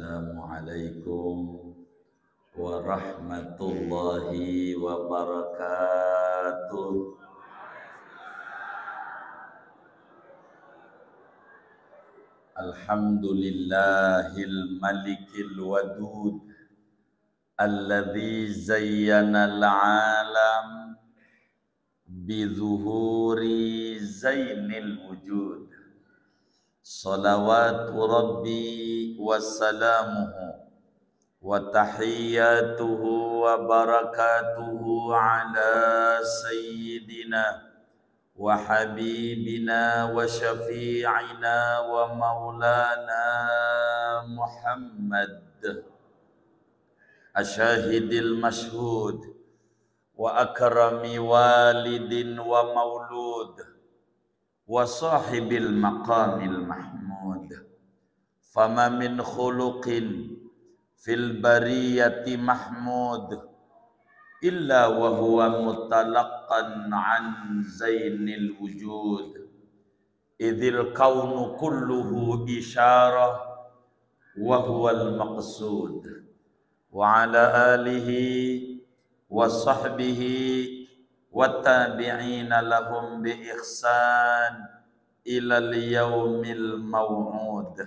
Assalamualaikum warahmatullahi wabarakatuh. Alhamdulillahil malikil wadud alladzi zayyanal alam bizuhuri zainil wujud. Salawatu Rabbi wassalamuhu wa tahiyyatuhu wa barakatuhu ala sayyidina wa habibina wa syafi'ina wa maulana Muhammad asyahidil mashhud wa akrami walidin wa maulud wa sahibil maqamil mahmud. Fama min khuluqin fil bariyati mahmud illa wa huwa mutalaqqan an zainil wujud. Idhil kaunu kulluhu isyarah wa huwal maqsud. Wa ala alihi wa sahbihi wattabi'ina lahum bi ihsan ilal yaumil maw'ud.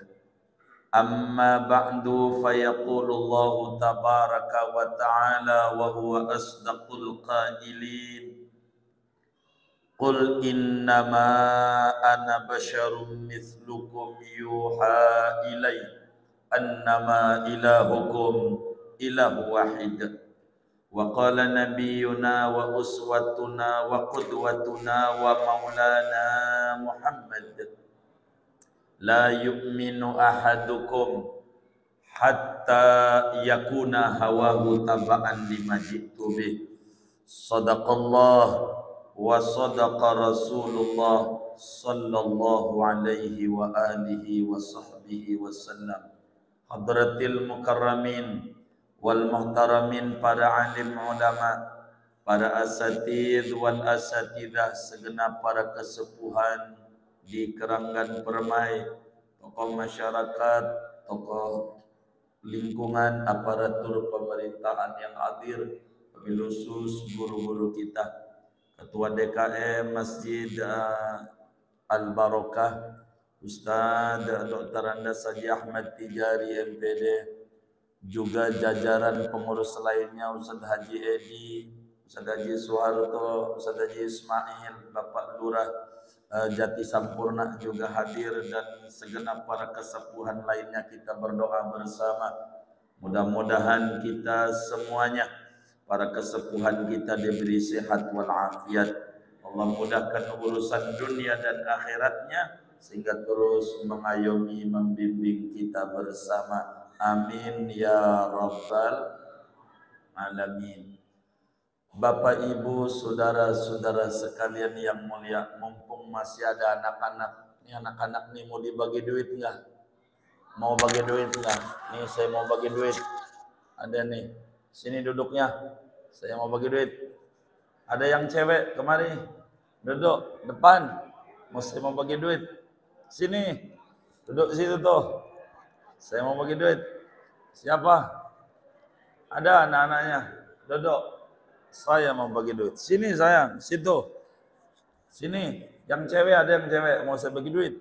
Amma ba'du fayaqulu Allah tabaraka wa ta'ala wa huwa asdaqul qailin. Qul innama ana basyarum mithlukum yuha ilayya annama ilahukum ilahu wahid. Wa qala nabiyyuna wa uswatuna wa qudwatuna wa maulana Muhammad la yu'minu ahadukum hatta yakuna hawahu taba'an lima ji'tu bih. Sadaqallah wa sadaqa Rasulullah sallallahu alaihi wa alihi wa sahbihi wasallam. Hadratil mukarramin wal muhtaramin, para alim ulama, para asatidz wal asatidzah, segenap para kesepuhan di Keranggan Permai, tokoh masyarakat, tokoh lingkungan, aparatur pemerintahan yang hadir, wabil khusus guru-guru kita, ketua DKM Masjid Al-Barokah Ustaz Dr. Andas Haji Ahmad Tijari MPD, juga jajaran pengurus lainnya, Ustaz Haji Edi, Ustaz Haji Soeharto, Ustaz Haji Ismail, Bapak Lurah Jati Sampurna juga hadir, dan segenap para kesepuhan lainnya. Kita berdoa bersama, mudah-mudahan kita semuanya, para kesepuhan kita, diberi sehat walafiat. Allah mudahkan urusan dunia dan akhiratnya, sehingga terus mengayomi, membimbing kita bersama. Amin ya rabbal alamin. Bapak, Ibu, saudara-saudara sekalian yang mulia, mumpung masih ada anak-anak. Ini anak-anak nih mau dibagi duit enggak? Mau bagi duit enggak? Nih saya mau bagi duit. Ada nih. Sini duduknya. Saya mau bagi duit. Ada yang cewek kemari. Duduk depan. Saya mau bagi duit. Sini. Duduk situ tuh. Saya mau bagi duit. Siapa? Ada anak-anaknya. Duduk. Saya mau bagi duit. Sini sayang. Situ. Sini. Yang cewek, ada yang cewek. Mau saya bagi duit.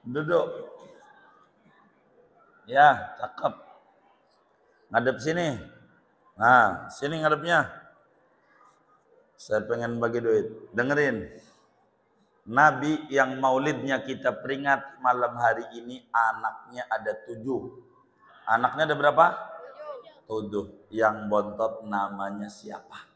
Duduk. Ya, cakep. Ngadep sini. Nah, sini ngadepnya. Saya pengen bagi duit. Dengerin. Nabi yang maulidnya kita peringat malam hari ini, anaknya ada 7. Anaknya ada berapa? 7. Yang bontot namanya siapa?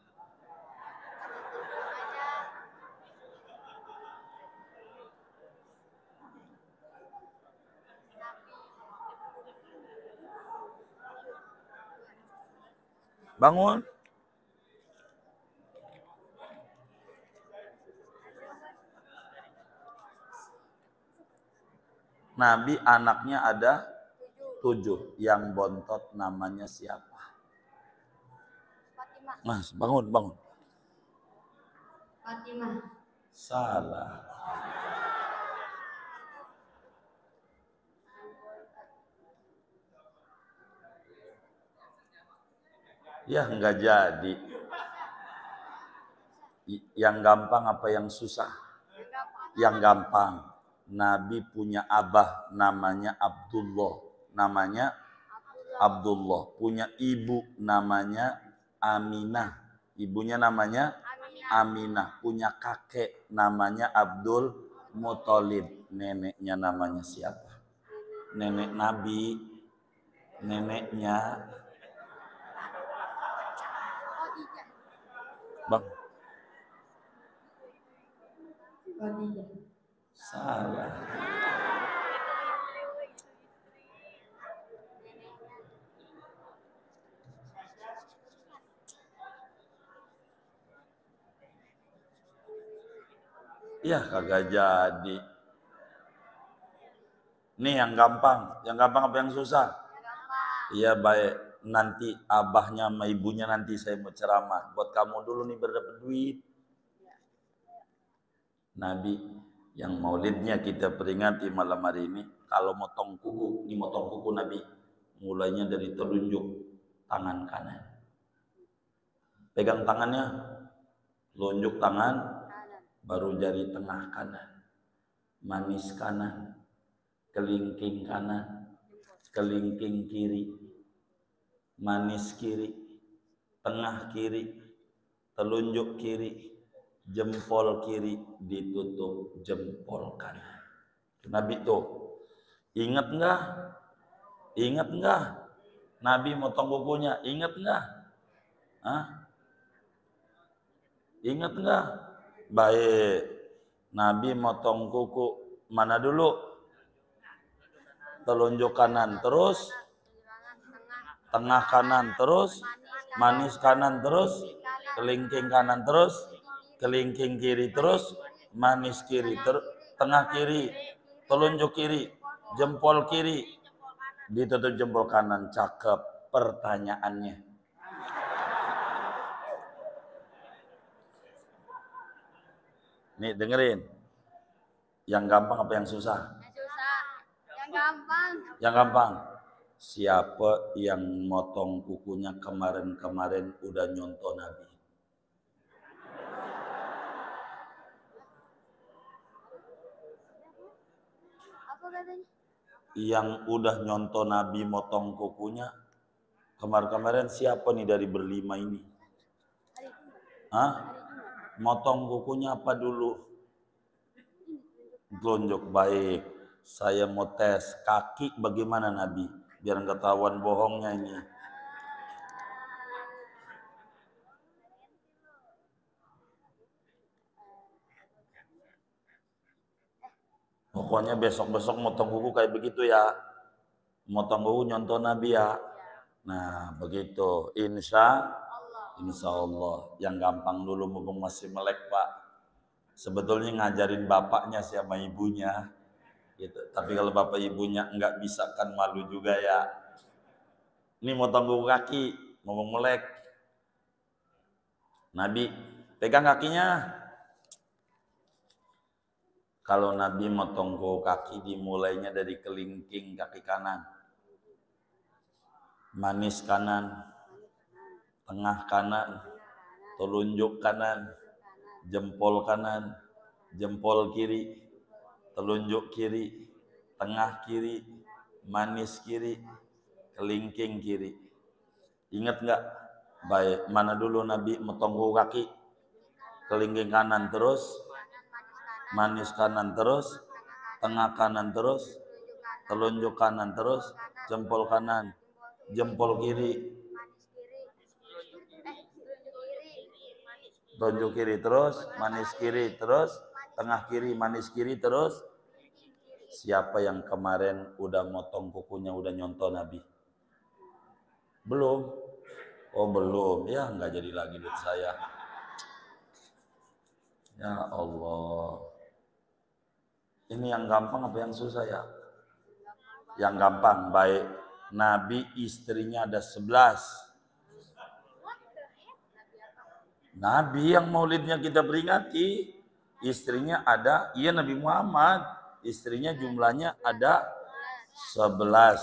Bangun. Nabi anaknya ada 7. Yang bontot namanya siapa? Fatimah. Mas, bangun. Fatimah. Salah. Ya enggak jadi. Yang gampang apa yang susah? Yang gampang. Nabi punya abah namanya Abdullah. Namanya Abdullah. Punya ibu namanya Aminah. Ibunya namanya Aminah. Punya kakek namanya Abdul Muthalib. Neneknya namanya siapa? Nenek Nabi. Neneknya Bang. Salah. Ya kagak jadi. Nih yang gampang. Yang gampang apa yang susah? Iya baik. Nanti abahnya sama ibunya nanti saya mau ceramah. Buat kamu dulu nih berdapat duit. Nabi yang maulidnya kita peringati malam hari ini. Kalau motong kuku, ini motong kuku Nabi. Mulainya dari telunjuk tangan kanan. Pegang tangannya, telunjuk tangan, baru jari tengah kanan. Manis kanan, kelingking kanan, kelingking kiri, manis kiri, tengah kiri, telunjuk kiri, jempol kiri ditutup jempol kanan. Nabi tuh ingat nggak? Ingat nggak? Nabi motong kukunya, ingat nggak? Hah? Ingat nggak? Baik. Nabi motong kuku mana dulu? Telunjuk kanan terus, tengah kanan terus, manis kanan terus, kelingking kanan terus, kelingking kiri terus, manis kiri terus, tengah kiri, telunjuk kiri, jempol kiri, ditutup jempol kanan. Cakep. Pertanyaannya, nih dengerin. Yang gampang apa yang susah? Yang susah. Yang gampang. Yang gampang. Siapa yang motong kukunya kemarin-kemarin udah nyontoh Nabi? Apa katanya? Yang udah nyontoh Nabi motong kukunya kemarin-kemarin siapa nih dari berlima ini? Hah? Motong kukunya apa dulu? Telunjuk. Baik. Saya mau tes kaki bagaimana Nabi? Biar nggak ketahuan bohongnya ini. Pokoknya besok-besok motong kuku kayak begitu ya. Motong kuku nyontoh Nabi ya. Nah begitu. Insya Allah. Yang gampang dulu mumpung masih melek Pak. Sebetulnya ngajarin bapaknya sama ibunya. Gitu. Tapi kalau bapak ibunya nggak bisa kan malu juga ya. Ini motong kuku kaki, ngomong melek. Nabi pegang kakinya. Kalau Nabi motong kuku kaki dimulainya dari kelingking kaki kanan. Manis kanan, tengah kanan, telunjuk kanan, jempol kanan, jempol kiri, telunjuk kiri, tengah kiri, manis kiri, kelingking kiri. Ingat nggak? Baik, mana dulu Nabi motong kuku kaki? Kelingking kanan terus, manis kanan terus, tengah kanan terus, telunjuk kanan terus, jempol kanan, jempol kiri, telunjuk kiri terus, manis kiri terus, tengah kiri, manis kiri terus. Siapa yang kemarin udah motong kukunya udah nyontoh Nabi? Belum? Oh belum, ya nggak jadi lagi duit saya. Ya Allah. Ini yang gampang apa yang susah ya? Yang gampang, baik. Nabi istrinya ada 11. Nabi yang maulidnya kita peringati, istrinya ada, iya Nabi Muhammad. Istrinya jumlahnya ada 11.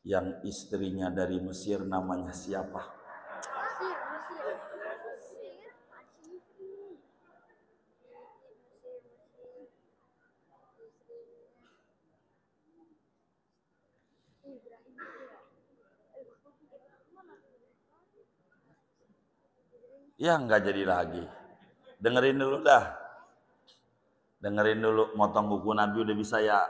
Yang istrinya dari Mesir namanya siapa? Ya nggak jadi lagi. Dengerin dulu dah. Dengerin dulu, motong kuku Nabi udah bisa ya.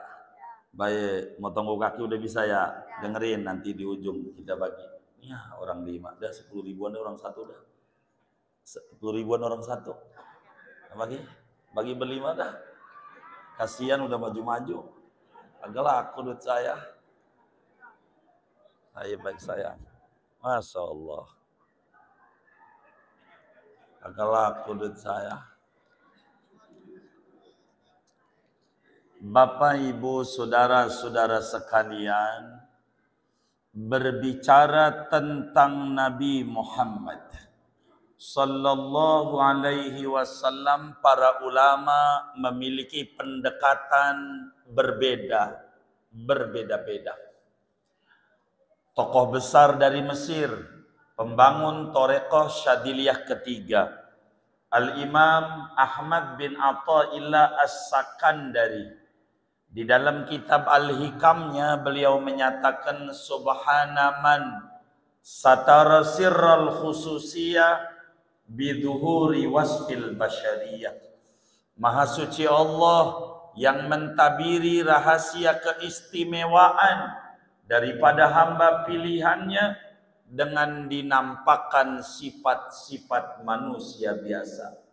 Baik, motong kuku kaki udah bisa ya. Dengerin nanti di ujung kita bagi. Ya orang 5, dah 10 ribuan orang satu dah. 10 ribuan orang satu. Bagi berlima dah. Kasihan udah maju-maju. Agak laku duit saya. Ayo baik saya. Masya Allah. Agak laku duit saya. Bapak, Ibu, saudara-saudara sekalian, berbicara tentang Nabi Muhammad sallallahu alaihi wasallam, para ulama memiliki pendekatan berbeda-beda. Tokoh besar dari Mesir, pembangun Thariqah Syadiliyah ketiga, Al-Imam Ahmad bin Athaillah As-Sakandari, di dalam kitab Al-Hikamnya beliau menyatakan subhana man satara sirral khususiyah biduhuri wasfil basyariyah. Maha suci Allah yang mentabiri rahasia keistimewaan daripada hamba pilihannya dengan dinampakkan sifat-sifat manusia biasa.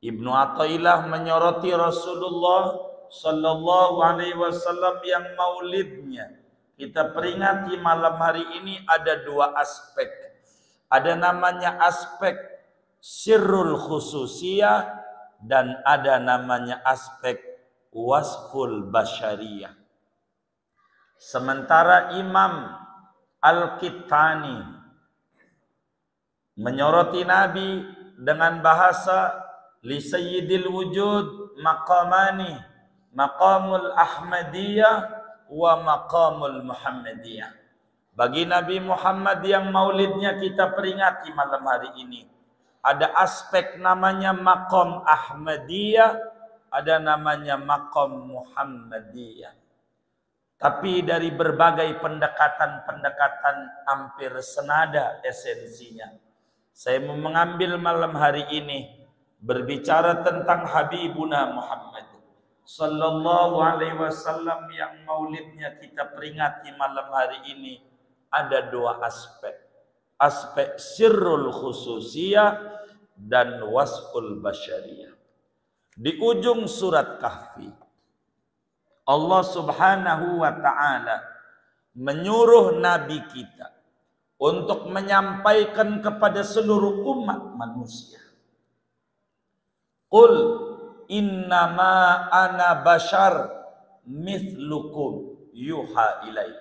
Ibnu Athaillah menyoroti Rasulullah sallallahu alaihi wasallam yang maulidnya kita peringati malam hari ini ada dua aspek. Ada namanya aspek sirrul khususiyah dan ada namanya aspek wasful basyariyah. Sementara Imam Al-Qittani menyoroti Nabi dengan bahasa li sayyidil wujud maqamani, maqamul Ahmadiyah wa maqamul Muhammadiyah. Bagi Nabi Muhammad yang maulidnya kita peringati malam hari ini, ada aspek namanya maqam Ahmadiyah, ada namanya maqam Muhammadiyah. Tapi dari berbagai pendekatan-pendekatan hampir senada esensinya. Saya mau mengambil malam hari ini berbicara tentang Habibuna Muhammad sallallahu alaihi wasallam yang maulidnya kita peringati malam hari ini. Ada dua aspek. Aspek sirrul khususiyah dan wasful basyariyah. Di ujung surat Kahfi, Allah subhanahu wa ta'ala menyuruh Nabi kita untuk menyampaikan kepada seluruh umat manusia. Qul innama ana bashar mithlukum yuha ilai.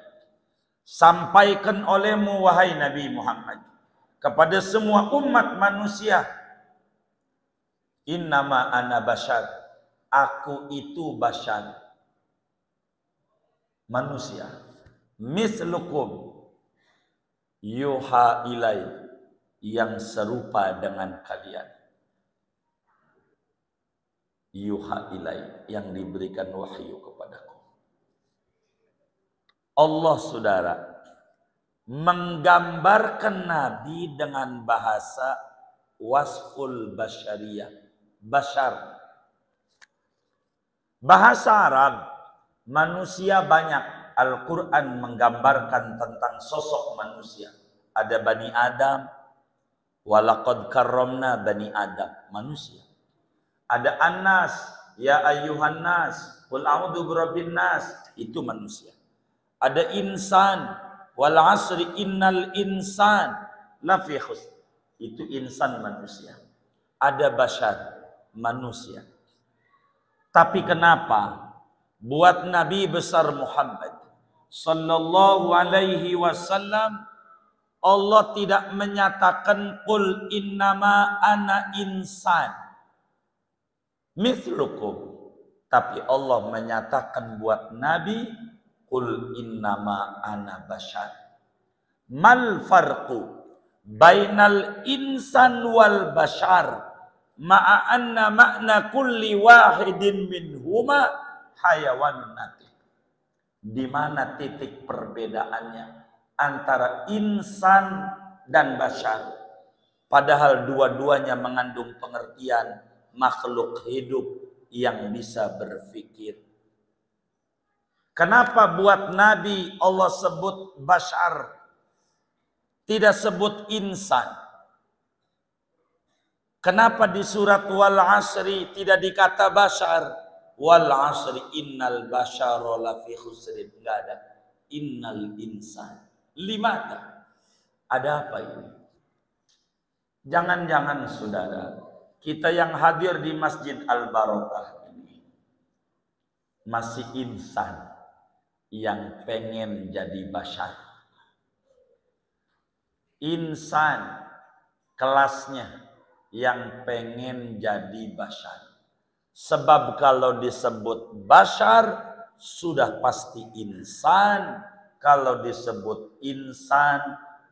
Sampaikan olehmu wahai Nabi Muhammad kepada semua umat manusia, innama ana bashar, aku itu bashar, manusia, mithlukum yuha ilai, yang serupa dengan kalian. Yuha ilai, yang diberikan wahyu kepadaku. Allah, saudara, menggambarkan Nabi dengan bahasa wasful basyariyah, bashar. Bahasa Arab, manusia banyak. Al-Quran menggambarkan tentang sosok manusia. Ada Bani Adam, walaqad karramna Bani Adam, manusia. Ada An-Nas, ya ayyuhan nas, qul a'udzu birabbin nas, itu manusia. Ada insan, wal asri innal insan lafi khusr, itu insan manusia. Ada bashar, manusia. Tapi kenapa buat Nabi besar Muhammad sallallahu alaihi wasallam Allah tidak menyatakan qul innama ana insan mithlukum, tapi Allah menyatakan buat Nabi qul innama ana bashar. Mal farqu bainal insan wal bashar ma'a anna makna kulli wahidin minhuma hayawanun natiq. Di mana titik perbedaannya antara insan dan bashar? Padahal dua-duanya mengandung pengertian makhluk hidup yang bisa berpikir. Kenapa buat Nabi Allah sebut bashar, tidak sebut insan? Kenapa di surat wal asri tidak dikata bashar? Wal asri innal bashara lafi khusrin. Enggak ada innal insan. Limata? Ada apa ini? Jangan-jangan saudara, kita yang hadir di Masjid Al-Barokah ini masih insan yang pengen jadi bashar. Insan kelasnya yang pengen jadi bashar. Sebab kalau disebut bashar sudah pasti insan. Kalau disebut insan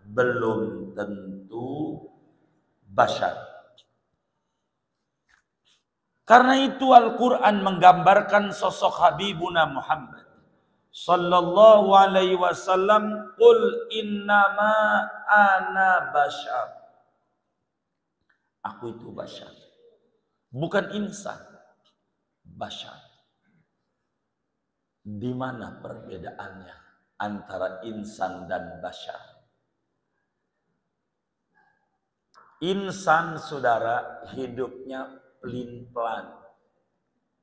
belum tentu bashar. Karena itu Al-Quran menggambarkan sosok Habibuna Muhammad sallallahu alaihi wasallam, qul innama ana bashar. Aku itu bashar. Bukan insan. Bashar. Di mana perbedaannya antara insan dan bashar? Insan saudara hidupnya pelin-pelan.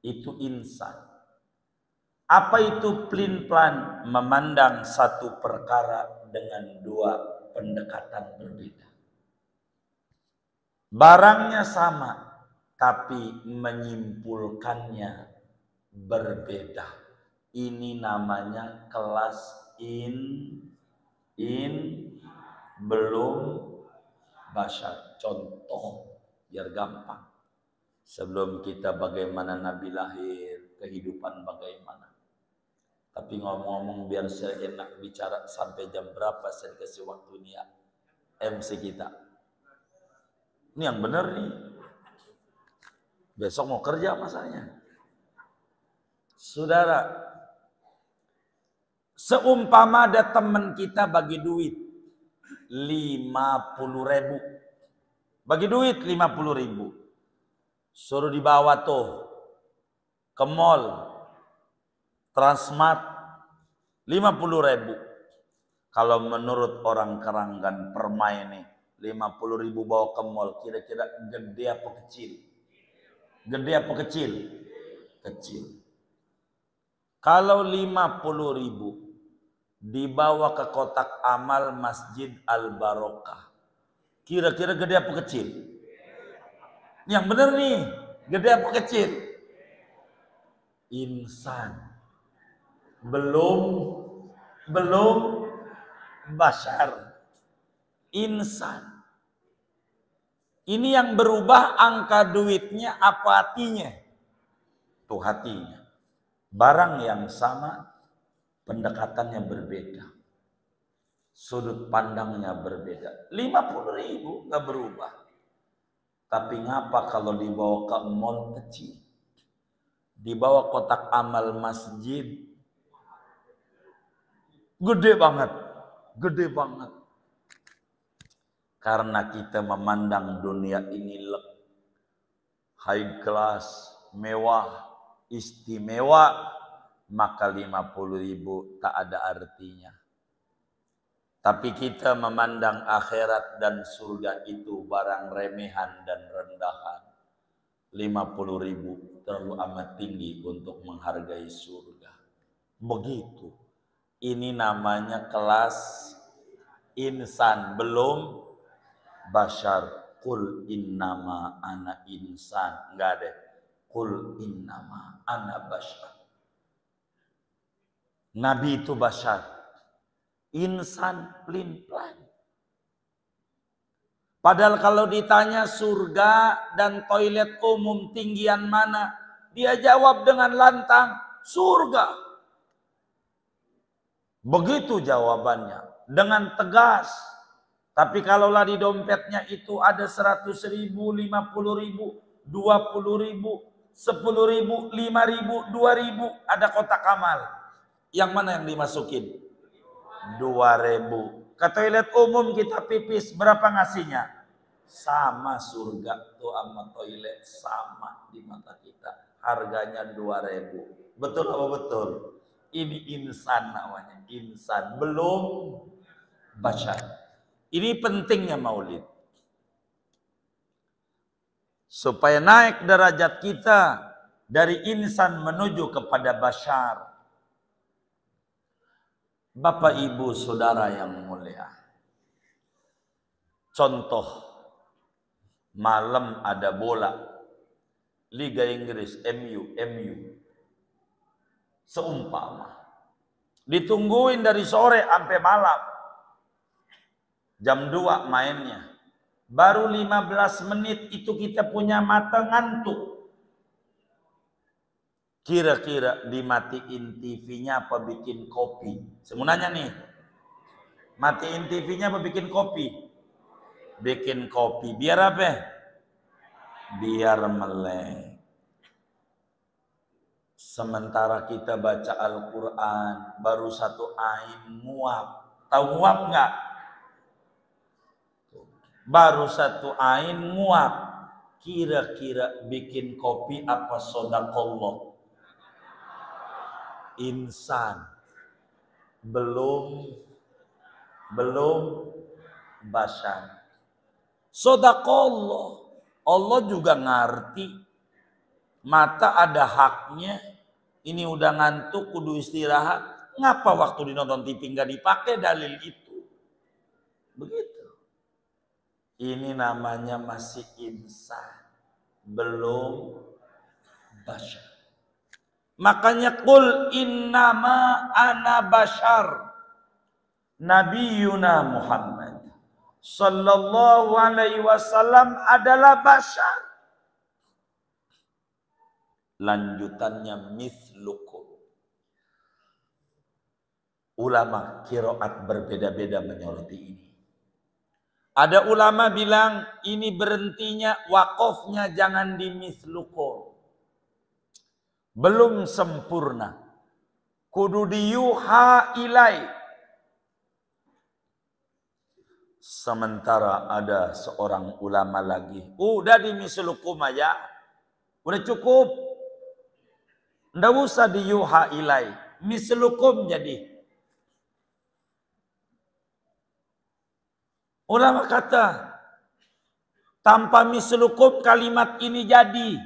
Itu insan. Apa itu pelin-pelan? Memandang satu perkara dengan dua pendekatan berbeda. Barangnya sama, tapi menyimpulkannya berbeda. Ini namanya kelas belum bashar. Contoh biar gampang. Sebelum kita bagaimana Nabi lahir, kehidupan bagaimana. Tapi ngomong-ngomong biar saya enak bicara sampai jam berapa saya dikasih waktu ini ya MC kita. Ini yang benar nih. Besok mau kerja masanya. Saudara, seumpama ada teman kita bagi duit 50.000. Bagi duit 50.000. Suruh dibawa tuh ke mall Transmart 50.000. Kalau menurut orang Keranggan Permai nih 50.000 bawa ke mall, kira-kira gede apa kecil? Gede apa kecil? Kecil. Kalau 50.000 dibawa ke kotak amal Masjid Al-Barokah, kira-kira gede apa kecil? Yang benar nih, gede apa kecil? Insan. Belum bashar. Insan. Ini yang berubah angka duitnya apa hatinya? Tuh hatinya. Barang yang sama, pendekatannya berbeda. Sudut pandangnya berbeda. 50.000 nggak berubah. Tapi ngapa kalau dibawa ke mall kecil? Dibawa kotak amal masjid. Gede banget. Gede banget. Karena kita memandang dunia ini high class, mewah, istimewa, maka 50.000 tak ada artinya. Tapi kita memandang akhirat dan surga itu barang remehan dan rendahan. 50.000 terlalu amat tinggi untuk menghargai surga. Begitu. Ini namanya kelas insan, belum bashar. Qul innama ana insan. Enggak ada. Qul innama ana bashar. Nabi itu bashar. Insan pelin-pelan. Padahal kalau ditanya surga dan toilet umum tinggian mana, dia jawab dengan lantang, surga. Begitu jawabannya, dengan tegas. Tapi kalaulah di dompetnya itu ada 100.000, 50.000, 20.000, 10.000, 5.000, 2.000, ada kotak amal. Yang mana yang dimasukin? 2.000. Ke toilet umum kita pipis, berapa ngasihnya? Sama, surga tuh sama toilet sama di mata kita. Harganya 2.000. Betul apa betul? Ini insan namanya, insan, belum bashar. Ini pentingnya maulid. Supaya naik derajat kita dari insan menuju kepada bashar. Bapak, Ibu, Saudara yang mulia. Contoh, malam ada bola. Liga Inggris, MU. Seumpama. Ditungguin dari sore sampai malam. Jam 2 mainnya. Baru 15 menit itu kita punya mata ngantuk. Kira-kira dimatiin TV-nya apa bikin kopi? Sebenarnya nih, matiin TV-nya apa bikin kopi? Bikin kopi. Biar apa? Biar melek. Sementara kita baca Al-Quran, baru 1 ain nguap. Tahu nguap nggak? Baru 1 ain nguap. Kira-kira bikin kopi apa sodakollah? Insan. Belum bashar. Sodakollah. Allah juga ngerti. Mata ada haknya. Ini udah ngantuk, kudu istirahat. Ngapa waktu dinonton TV nggak dipakai dalil itu? Begitu. Ini namanya masih insan, belum bashar. Makanya qul innama ana bashar. Nabiyuna Muhammad sallallahu alaihi wasallam adalah bashar. Lanjutannya mislukum. Ulama qiraat berbeda-beda menyoroti ini. Ada ulama bilang ini berhentinya, wakofnya jangan di mislukum. Belum sempurna. Kudu diyuha ilai. Sementara ada seorang ulama lagi. Udah di mislukum aja. Udah cukup. Nggak usah diyuha ilai. Mislukum jadi. Ulama kata, tanpa mislukum kalimat ini jadi.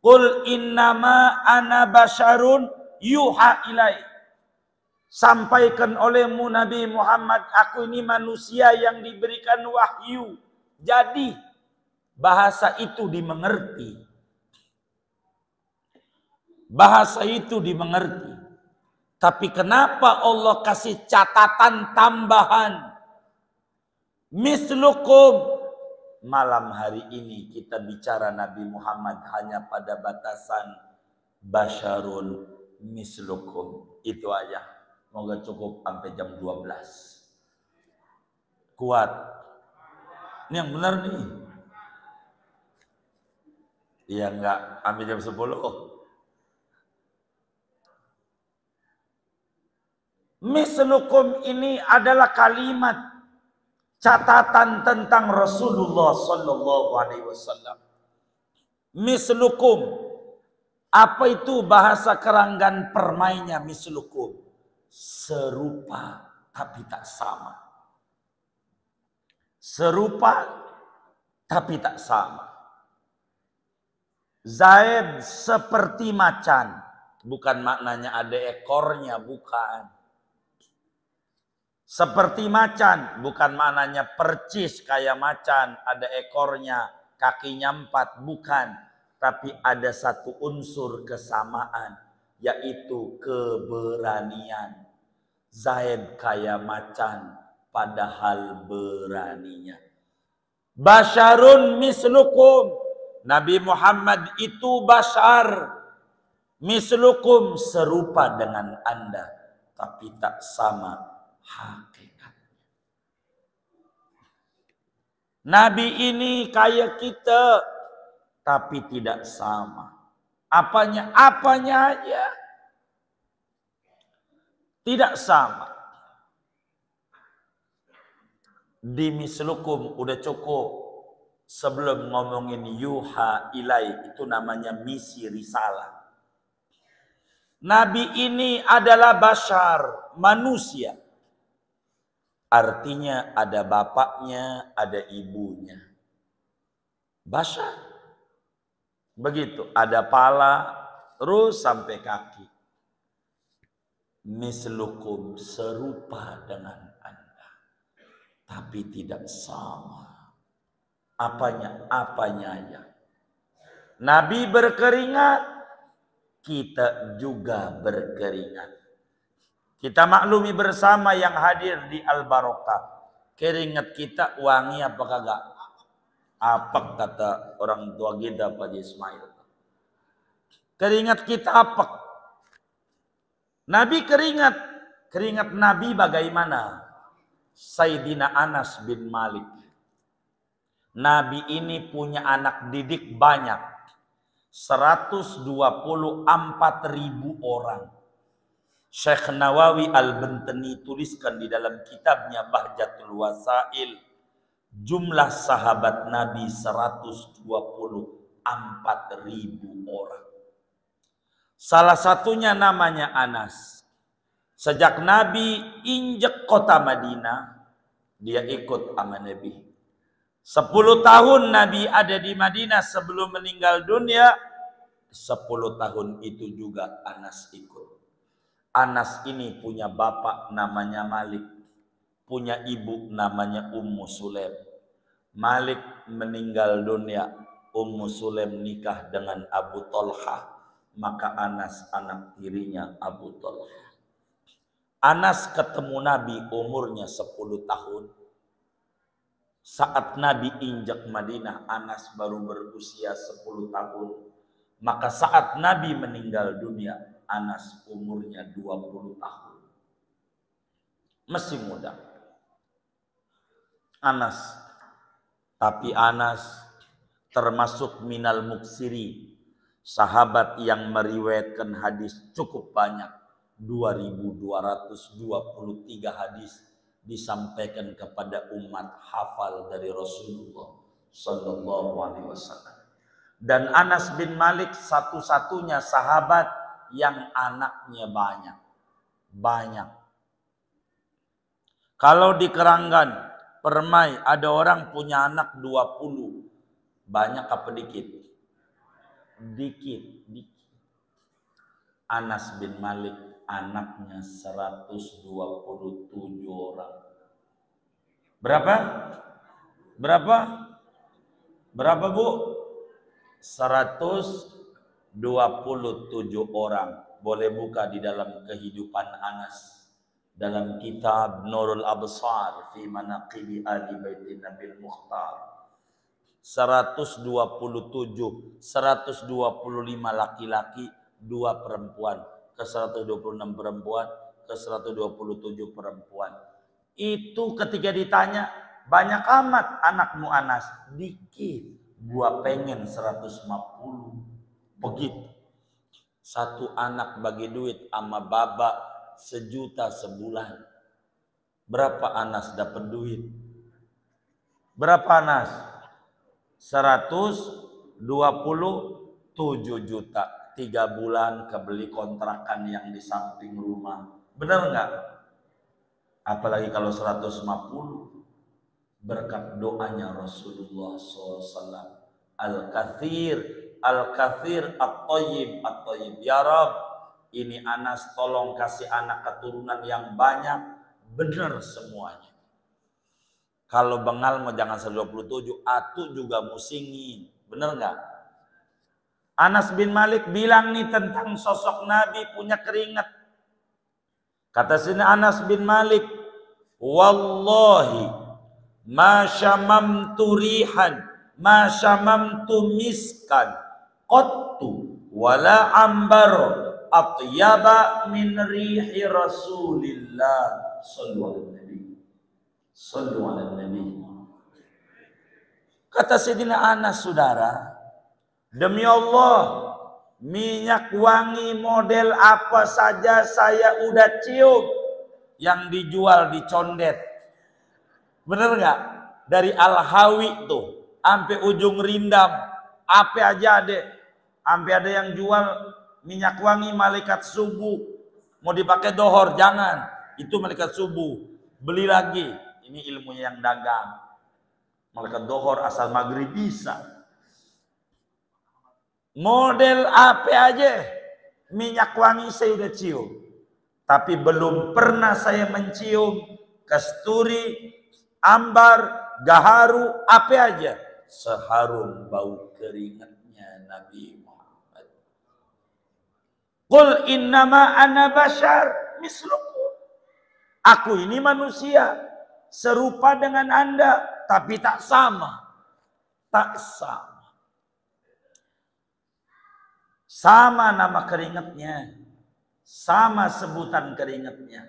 Qul innama ana basyarun yuha ilai. Sampaikan olehmu Nabi Muhammad, aku ini manusia yang diberikan wahyu. Jadi, bahasa itu dimengerti. Bahasa itu dimengerti. Tapi kenapa Allah kasih catatan tambahan? Mislukum. Malam hari ini kita bicara Nabi Muhammad hanya pada batasan basyarun mislukum. Itu aja. Moga cukup sampai jam 12. Kuat. Ini yang benar nih. Iya enggak, sampai jam 10. Mislukum ini adalah kalimat catatan tentang Rasulullah sallallahu alaihi wasallam. Mislukum. Apa itu bahasa keranggan permainya mislukum? Serupa tapi tak sama. Serupa tapi tak sama. Zaid seperti macan. Bukan maknanya ada ekornya, bukan. Seperti macan, bukan maknanya percis kayak macan, ada ekornya, kakinya 4, bukan. Tapi ada satu unsur kesamaan, yaitu keberanian. Zaid kayak macan, padahal beraninya. Basyarun mislukum. Nabi Muhammad itu basyar. Mislukum serupa dengan Anda, tapi tak sama hakikat. Nabi ini kayak kita, tapi tidak sama. Apanya aja tidak sama. Di mislukum udah cukup. Sebelum ngomongin yuha ilai, itu namanya misi risalah. Nabi ini adalah bashar, manusia. Artinya ada bapaknya, ada ibunya. Bashar. Begitu, ada pala terus sampai kaki. Mislukum, serupa dengan Anda, tapi tidak sama. Apanya ya. Nabi berkeringat, kita juga berkeringat. Kita maklumi bersama yang hadir di Al-Barokah. Keringat kita wangi apa kagak? Apa kata orang tua kita Pak Ismail? Keringat kita apa? Nabi keringat. Keringat Nabi bagaimana? Sayyidina Anas bin Malik. Nabi ini punya anak didik banyak. 124.000 orang. Syekh Nawawi Al-Bentani tuliskan di dalam kitabnya Bahjatul Wasail. Jumlah sahabat Nabi 124.000 orang. Salah satunya namanya Anas. Sejak Nabi injek kota Madinah, dia ikut sama Nabi. 10 tahun Nabi ada di Madinah sebelum meninggal dunia. 10 tahun itu juga Anas ikut. Anas ini punya bapak namanya Malik. Punya ibu namanya Ummu Sulaim. Malik meninggal dunia. Ummu Sulaim nikah dengan Abu Talha. Maka Anas anak tirinya Abu Talha. Anas ketemu Nabi umurnya 10 tahun. Saat Nabi injak Madinah, Anas baru berusia 10 tahun. Maka saat Nabi meninggal dunia, Anas umurnya 20 tahun. Masih muda. Anas. Tapi Anas termasuk minal muksiri. Sahabat yang meriwayatkan hadis cukup banyak. 2.223 hadis disampaikan kepada umat hafal dari Rasulullah Sallallahu Alaihi Wasallam. Dan Anas bin Malik satu-satunya sahabat yang anaknya banyak. Kalau di Keranggan, Permai ada orang punya anak 20. Banyak apa dikit? Dikit. Anas bin Malik anaknya 127 orang. Berapa Bu? 127 orang. Boleh buka di dalam kehidupan Anas. Dalam kitab Nurul Absar fi Manaqibi Ali Baitin Nabil Mukhtar. 127, 125 laki-laki, 2 perempuan. Ke 126 perempuan, ke 127 perempuan. Itu ketika ditanya, banyak amat anakmu Anas. Dikit. Gua pengen 150. Begitu. Satu anak bagi duit sama baba 1 juta sebulan. Berapa Anas dapat duit? Berapa Anas? 127 juta. 3 bulan kebeli kontrakan yang di samping rumah. Benar nggak? Apalagi kalau 150. Berkat doanya Rasulullah SAW. Al-Kathir At-Tayyib. Ya Rab, ini Anas tolong kasih anak keturunan yang banyak. Benar semuanya. Kalau bengal mau jangan 127, atu juga musingin. Benar nggak? Anas bin Malik bilang nih tentang sosok Nabi punya keringat. Kata sini Anas bin Malik, wallahi ma syamamtu rihan, ma syamamtu miskan, qattu wala ambaro atyaba min rihi Rasulillah sallallahu alaihi Nabi. Kata Sayyidina Anas, saudara, demi Allah, Minyak wangi model apa saja saya udah cium yang dijual di Condet. Bener nggak? Dari Al-Hawi tuh sampai ujung Rindam, apa aja ada. Sampai ada yang jual minyak wangi malaikat subuh. Mau dipakai dohor, jangan. Itu malaikat subuh. Beli lagi. Ini ilmunya yang dagang. Malaikat dohor asal maghrib bisa. Model apa aja minyak wangi saya udah cium, tapi belum pernah saya mencium kasturi, ambar, gaharu, apa aja seharum bau keringatnya Nabi Muhammad. Qul innama ana bashar mislukum. Aku ini manusia serupa dengan Anda, tapi tak sama. Tak sama. Sama nama keringatnya, sama sebutan keringatnya,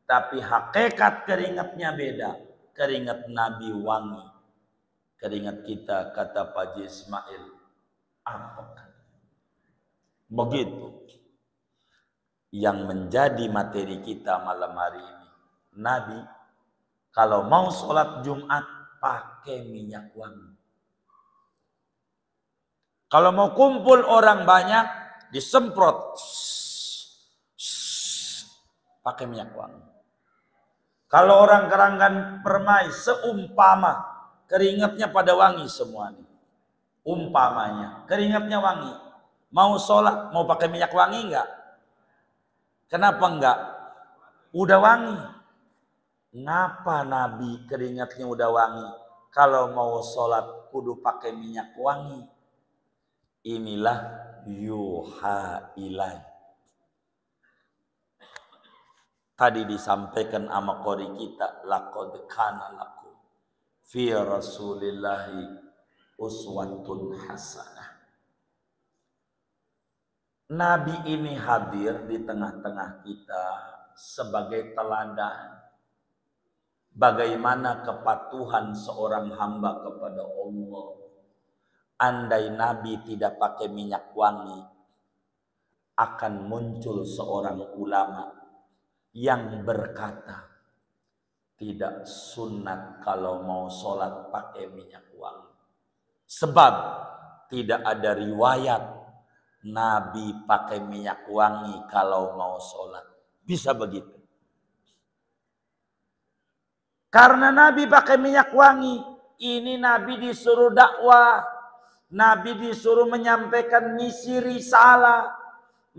tapi hakikat keringatnya beda. Keringat Nabi wangi, keringat kita kata Pak Haji Ismail apa? Begitu yang menjadi materi kita malam hari ini. Nabi kalau mau sholat Jumat pakai minyak wangi. Kalau mau kumpul orang banyak, disemprot pakai minyak wangi. Kalau orang Karanggan Permai seumpama keringatnya pada wangi semuanya. Umpamanya keringatnya wangi. Mau sholat, mau pakai minyak wangi enggak? Kenapa enggak? Udah wangi. Ngapa Nabi keringatnya udah wangi? Kalau mau sholat kudu pakai minyak wangi. Inilah yuha ilai. Tadi disampaikan sama qori kita, laqad kana lakum fi Rasulillahi uswatun hasanah. Nabi ini hadir di tengah-tengah kita sebagai teladan bagaimana kepatuhan seorang hamba kepada Allah. Andai Nabi tidak pakai minyak wangi, akan muncul seorang ulama yang berkata, tidak sunat kalau mau sholat pakai minyak wangi. Sebab tidak ada riwayat Nabi pakai minyak wangi kalau mau sholat. Bisa begitu. Karena Nabi pakai minyak wangi, ini Nabi disuruh dakwah. Nabi disuruh menyampaikan misi risalah,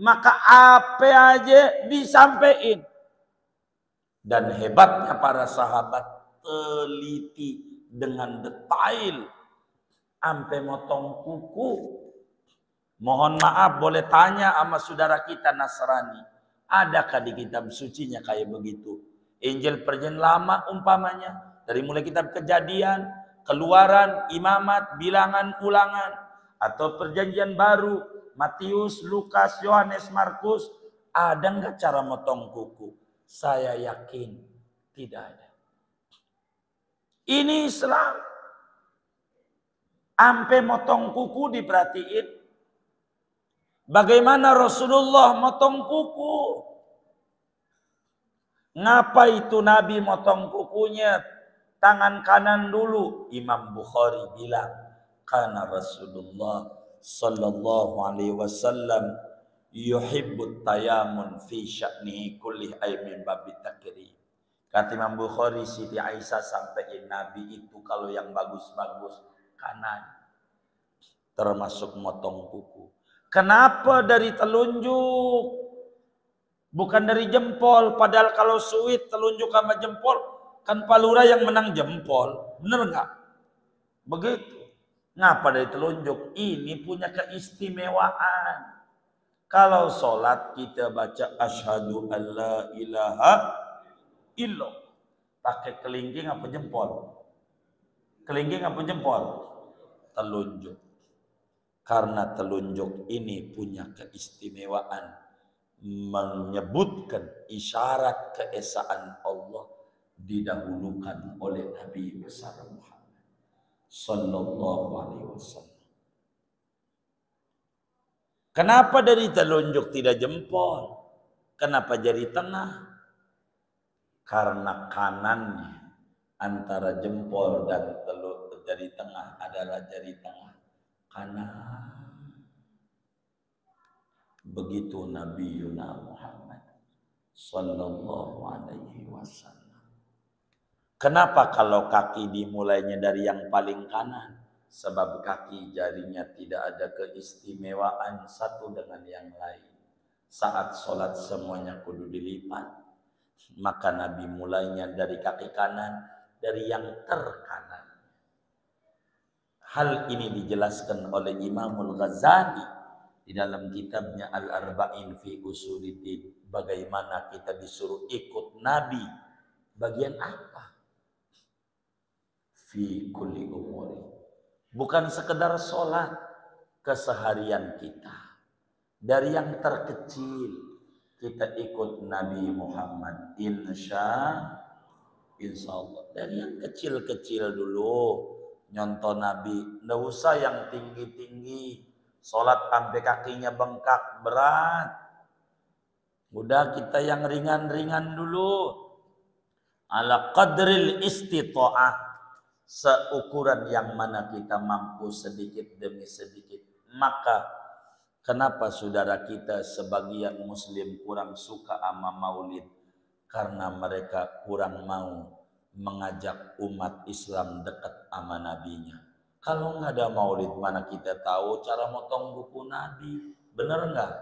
maka apa aja disampaikan. Dan hebatnya para sahabat teliti dengan detail sampai motong kuku. Mohon maaf, boleh tanya sama saudara kita Nasrani, adakah di kitab sucinya kayak begitu? Injil Perjanjian Lama umpamanya, dari mulai kitab Kejadian, Keluaran, Imamat, Bilangan, Ulangan, atau Perjanjian Baru, Matius, Lukas, Yohanes, Markus, ada nggak cara motong kuku? Saya yakin tidak ada. Ini Islam. Sampai motong kuku diperhatiin. Bagaimana Rasulullah motong kuku? Ngapa itu Nabi motong kukunya? Tangan kanan dulu. Imam Bukhari bilang, karena Rasulullah sallallahu alaihi wasallam yuhibbut tayamun fi sya'nihi kulli aymin babi takrim. Kata Imam Bukhari, Siti Aisyah sampaikan Nabi itu kalau yang bagus-bagus kanan, termasuk motong kuku. Kenapa dari telunjuk? Bukan dari jempol. Padahal kalau suit telunjuk sama jempol, kan Palura yang menang jempol. Bener nggak? Begitu. Ngapa dari telunjuk? Ini punya keistimewaan. Kalau sholat kita baca asyhadu alla ilaha illallah. Pakai kelingking apa jempol? Kelingking apa jempol? Telunjuk. Karena telunjuk ini punya keistimewaan, menyebutkan isyarat keesaan Allah, didahulukan oleh Nabi besar Muhammad sallallahu alaihi wasallam. Kenapa dari telunjuk tidak jempol? Kenapa jari tengah? Karena kanannya antara jempol dan jari tengah adalah jari tengah kanan. Begitu Nabi Muhammad sallallahu alaihi wasallam. Kenapa kalau kaki dimulainya dari yang paling kanan? Sebab kaki jarinya tidak ada keistimewaan satu dengan yang lain. Saat sholat semuanya kudu dilipat. Maka Nabi mulainya dari kaki kanan, dari yang terkanan. Hal ini dijelaskan oleh Imamul Ghazali di dalam kitabnya Al-Arba'in fi Usuluddin. Bagaimana kita disuruh ikut Nabi. Bagian apa? Fi kulli umuri. Bukan sekedar sholat, keseharian kita. Dari yang terkecil, kita ikut Nabi Muhammad. Insya Allah. Dari yang kecil-kecil dulu. Nyontoh Nabi. Nggak usah yang tinggi-tinggi. Sholat sampai kakinya bengkak, berat. Udah kita yang ringan-ringan dulu. Ala qadril istita'ah. Seukuran yang mana kita mampu sedikit demi sedikit. Maka kenapa saudara kita sebagian muslim kurang suka sama maulid? Karena mereka kurang mau mengajak umat Islam dekat sama nabinya. Kalau nggak ada maulid mana kita tahu cara motong buku nabi. Bener nggak?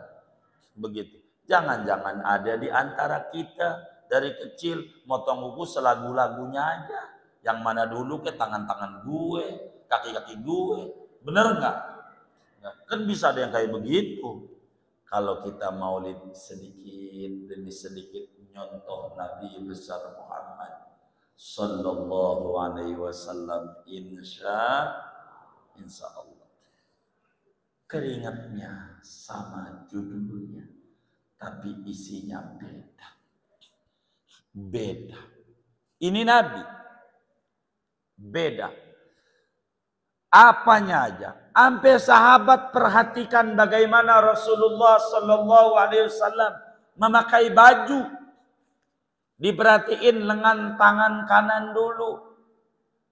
Begitu. Jangan-jangan ada di antara kita dari kecil motong buku selagu-lagunya aja. Yang mana dulu ke tangan-tangan gue, kaki-kaki gue. Bener nggak? Kan bisa ada yang kayak begitu. Kalau kita maulid sedikit demi sedikit nyontoh Nabi besar Muhammad sallallahu alaihi wasallam, insya Allah. Keringatnya sama judulnya, tapi isinya beda. Beda. Ini Nabi. Beda. Apanya aja. Sampai sahabat perhatikan bagaimana Rasulullah sallallahu alaihi wasallam memakai baju. Diperhatiin lengan tangan kanan dulu.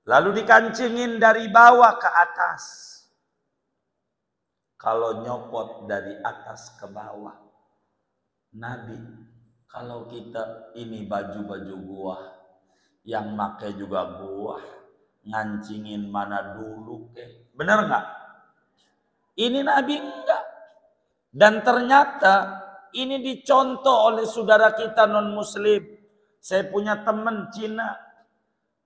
Lalu dikancingin dari bawah ke atas. Kalau nyopot dari atas ke bawah. Nabi, kalau kita ini baju-baju gua, yang pakai juga gua, ngancingin mana dulu ke? Bener nggak? Ini Nabi enggak. Dan ternyata ini dicontoh oleh saudara kita non muslim. Saya punya teman Cina,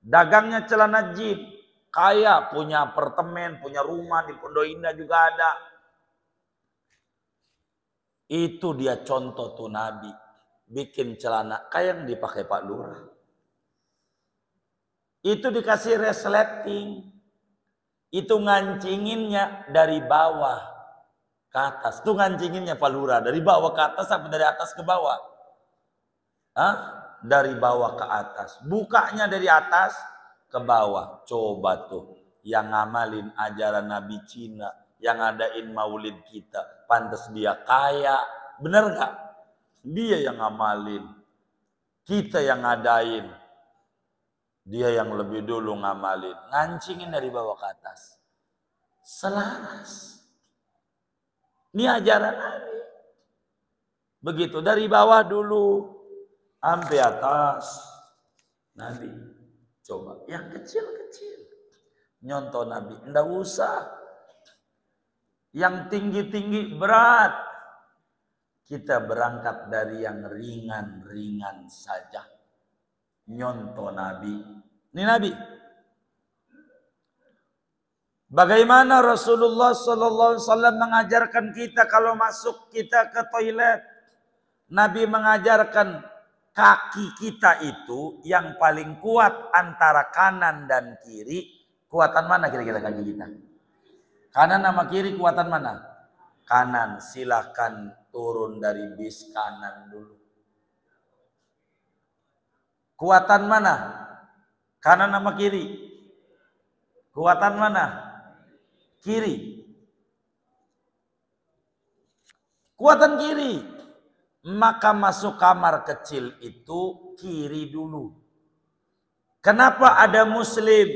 dagangnya celana jeans, kaya, punya apartemen, punya rumah di Pondok Indah juga ada. Itu dia contoh tuh Nabi, bikin celana kayak yang dipakai Pak Lurah. Itu dikasih resleting. Itu ngancinginnya dari bawah ke atas. Itu ngancinginnya Pak Lurah. Dari bawah ke atas sampai dari atas ke bawah. Hah? Dari bawah ke atas. Bukanya dari atas ke bawah. Coba tuh. Yang ngamalin ajaran Nabi Cina. Yang ngadain maulid kita. Pantas dia kaya. Bener gak? Dia yang ngamalin. Kita yang ngadain. Dia yang lebih dulu ngamalin. Ngancingin dari bawah ke atas. Selaras. Ini ajaran Nabi. Begitu. Dari bawah dulu. Sampai atas. Nabi. Coba. Yang kecil-kecil. Nyontoh Nabi. Nggak usah. Yang tinggi-tinggi berat. Kita berangkat dari yang ringan-ringan saja. Nyontoh Nabi. Ini Nabi. Bagaimana Rasulullah SAW mengajarkan kita kalau masuk kita ke toilet. Nabi mengajarkan kaki kita itu yang paling kuat antara kanan dan kiri. Kuatan mana kira-kira kaki kita? Kanan sama kiri kuatan mana? Kanan. Silahkan turun dari bis kanan dulu. Kuatan mana? Kanan sama kiri? Kuatan mana? Kiri. Kuatan kiri. Maka masuk kamar kecil itu kiri dulu. Kenapa ada muslim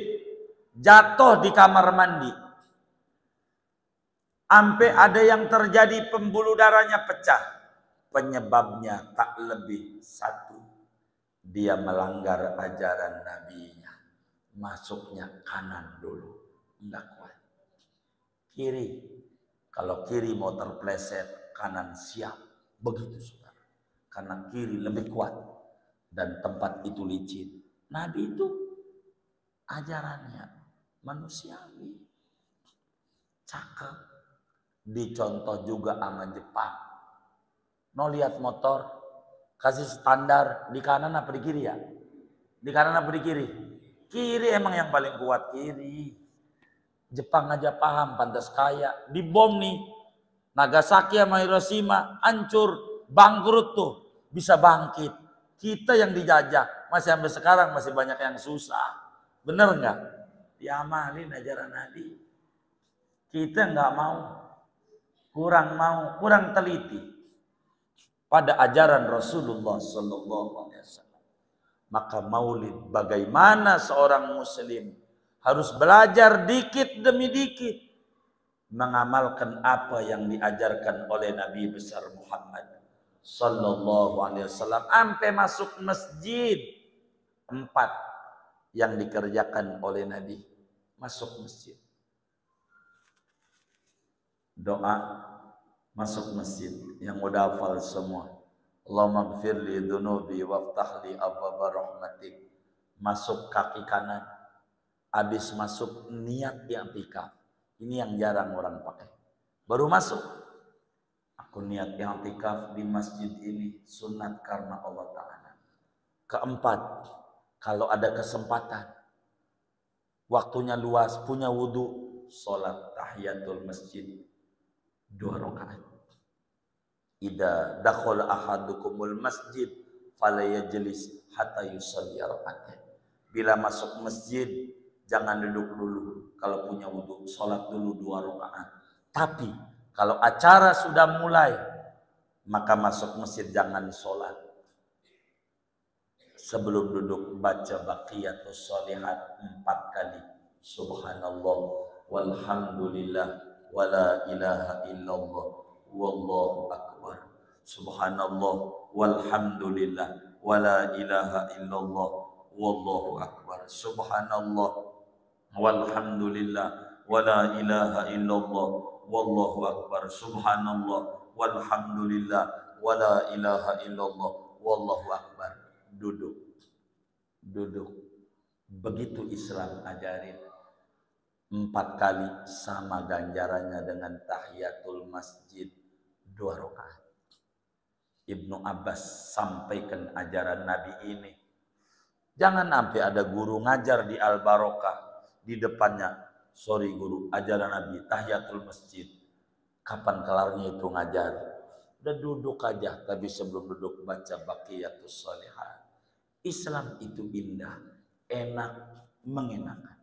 jatuh di kamar mandi? Sampai ada yang terjadi pembuluh darahnya pecah. Penyebabnya tak lebih satu. Dia melanggar ajaran nabinya. Masuknya kanan dulu. Enggak kuat. Kiri. Kalau kiri mau terpleset, kanan siap. Begitu saudara. Karena kiri lebih kuat. Dan tempat itu licin. Nabi itu ajarannya manusiawi. Cakep. Dicontoh juga sama Jepang. No lihat motor. Kasih standar di kanan apa di kiri ya? Di kanan apa di kiri? Kiri emang yang paling kuat kiri. Jepang aja paham, pantas kaya. Dibom nih. Nagasaki sama Hiroshima hancur, bangkrut tuh. Bisa bangkit. Kita yang dijajah, masih sampai sekarang masih banyak yang susah. Bener nggak? Diamalin ajaran Nabi. Kita nggak mau. Kurang teliti pada ajaran Rasulullah Sallallahu Alaihi Wasallam. Maka maulid, bagaimana seorang muslim harus belajar dikit demi dikit mengamalkan apa yang diajarkan oleh Nabi besar Muhammad Sallallahu Alaihi Wasallam sampai masuk masjid. 4 yang dikerjakan oleh Nabi masuk masjid. Doa masuk masjid yang udah hafal semua. Allahumma gfirli dhunubi waftahli abwaba rahmatik. Masuk kaki kanan. Habis masuk niat i'tikaf. Ini yang jarang orang pakai. Baru masuk. Aku niat i'tikaf di masjid ini sunat karena Allah Ta'ala. Keempat, kalau ada kesempatan, waktunya luas, punya wudu, sholat tahiyatul masjid 2 rakaat. Idza dakhala ahadukumul masjid fala yajlis hatta yusalli raka'atain. Bila masuk masjid jangan duduk dulu. Kalau punya wudu salat dulu 2 rakaat. Tapi kalau acara sudah mulai maka masuk masjid jangan salat. Sebelum duduk baca baqiyatus sholihat 4 kali. Subhanallah walhamdulillah wala ilaha illallah wallahu akbar. Subhanallah walhamdulillah wala ilaha illallah wallahu akbar. Subhanallah walhamdulillah wala ilaha illallah wallahu akbar. Subhanallah walhamdulillah wala ilaha illallah wallahu akbar. Duduk. Begitu Islam ajarin. 4 kali sama ganjarannya dengan tahiyatul masjid 2 rakaat. Ibnu Abbas sampaikan ajaran Nabi ini. Jangan sampai ada guru ngajar di Al-Barokah. Di depannya, sorry guru, ajaran Nabi tahiyatul masjid. Kapan kelarnya itu ngajar? Udah duduk aja, tapi sebelum duduk baca baqiyatus sholihat. Islam itu indah, enak, mengenakan.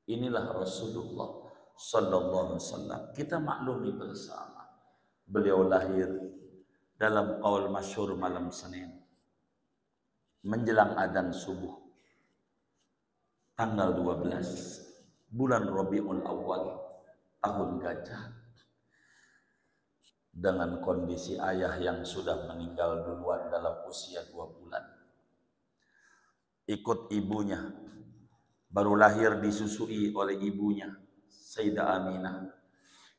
Inilah Rasulullah Sallallahu Alaihi Wasallam. Kita maklumi bersama. Beliau lahir dalam qaul masyhur malam Senin menjelang adzan subuh tanggal 12 bulan Rabiul Awal tahun gajah, dengan kondisi ayah yang sudah meninggal duluan dalam usia 2 bulan. Ikut ibunya, baru lahir disusui oleh ibunya Sayyidah Aminah,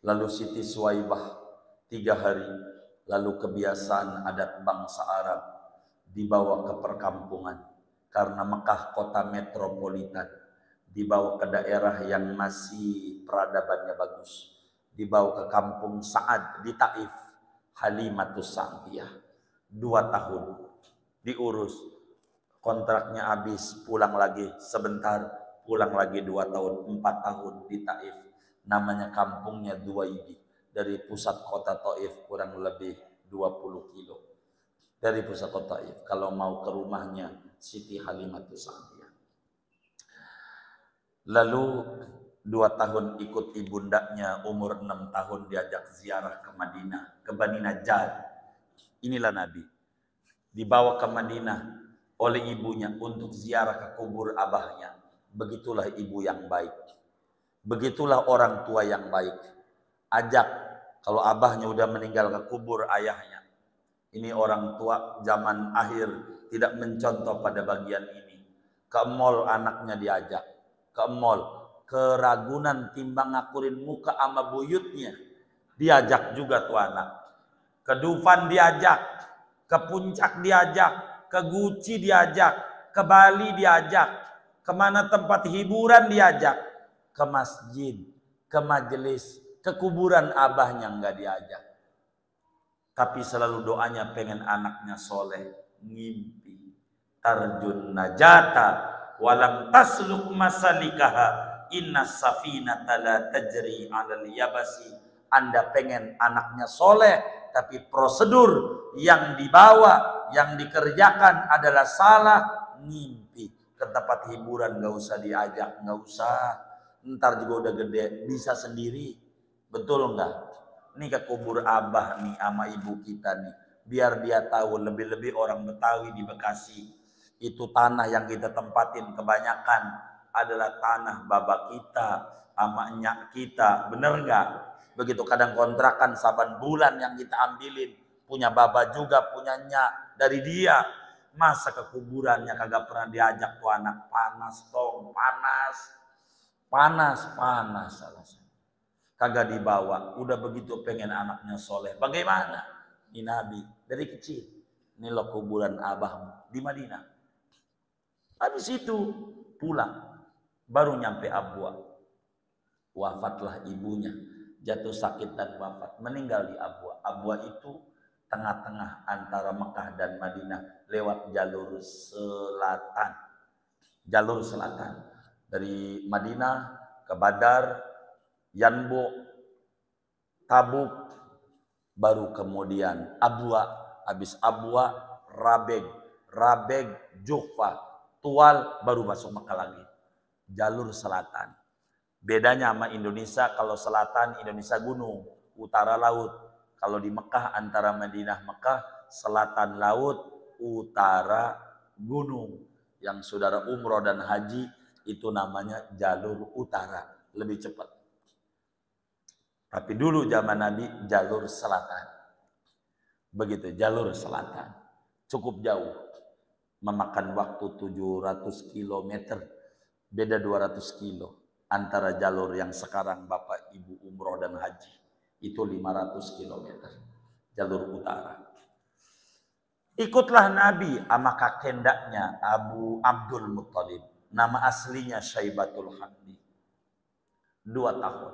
lalu Siti Suwaibah 3 hari, lalu kebiasaan adat bangsa Arab dibawa ke perkampungan karena Mekah kota metropolitan, dibawa ke daerah yang masih peradabannya bagus, dibawa ke kampung Sa'ad di Taif. Halimatus Sa'diyah 2 tahun diurus, kontraknya habis, pulang lagi sebentar, pulang lagi 2 tahun, 4 tahun di Taif. Namanya kampungnya Duwaidi. Dari pusat kota Taif kurang lebih 20 kilo. Dari pusat kota Taif, kalau mau ke rumahnya Siti Halimatus Sa'diyah. Lalu 2 tahun ikut ibundanya, umur 6 tahun diajak ziarah ke Madinah, ke Bani Najjar. Inilah Nabi. Dibawa ke Madinah oleh ibunya untuk ziarah ke kubur abahnya. Begitulah ibu yang baik. Begitulah orang tua yang baik. Ajak, kalau abahnya udah meninggal ke kubur ayahnya. Ini orang tua zaman akhir tidak mencontoh pada bagian ini. Ke mall anaknya diajak. Ke mall. Ke Ragunan timbang ngakurin muka ama buyutnya. Diajak juga tuh anak. Ke Dufan diajak. Ke Puncak diajak. Ke Guci diajak. Ke Bali diajak. Kemana tempat hiburan diajak. Ke masjid. Ke majelis. Ke kuburan abahnya enggak diajak. Tapi selalu doanya pengen anaknya soleh. Ngimpi. Tarjun najata. Walam tasluk masalikaha. Inna safinata la tajri alal yabasi. Anda pengen anaknya soleh. Tapi prosedur yang dibawa, yang dikerjakan adalah salah. Ngimpi. Ke tempat hiburan gak usah diajak. Gak usah. Ntar juga udah gede. Bisa sendiri. Betul enggak? Ini ke kubur abah nih sama ibu kita nih. Biar dia tahu, lebih-lebih orang Betawi di Bekasi. Itu tanah yang kita tempatin kebanyakan adalah tanah baba kita sama nyak kita. Bener nggak? Begitu kadang kontrakan saban bulan yang kita ambilin. Punya baba juga, punya nyak dari dia. Masa ke kuburannya kagak pernah diajak tuh anak. Panas tong, panas. Panas. Kagak dibawa, udah begitu pengen anaknya soleh. Bagaimana? Ini Nabi dari kecil. Ini loh kuburan abahmu di Madinah. Habis itu pulang, baru nyampe Abwa. Wafatlah ibunya, jatuh sakit dan wafat, meninggal di Abwa. Abwa itu tengah-tengah antara Mekah dan Madinah, lewat jalur selatan. Jalur selatan dari Madinah ke Badar, Yanbu, Tabuk, baru kemudian Abwa, habis Abwa, Rabeg, Juhfa, Tual, baru masuk Mekah lagi. Jalur selatan. Bedanya sama Indonesia, kalau selatan Indonesia gunung, utara laut. Kalau di Mekah antara Madinah Mekah, selatan laut, utara gunung. Yang saudara umroh dan haji itu namanya jalur utara, lebih cepat. Tapi dulu zaman Nabi jalur selatan. Begitu, jalur selatan. Cukup jauh. Memakan waktu 700 km. Beda 200 kilo. Antara jalur yang sekarang Bapak Ibu umroh dan haji. Itu 500 km. Jalur utara. Ikutlah Nabi sama kakendaknya Abu Abdul Muttalib. Nama aslinya Syaibatul Hamdi. 2 tahun.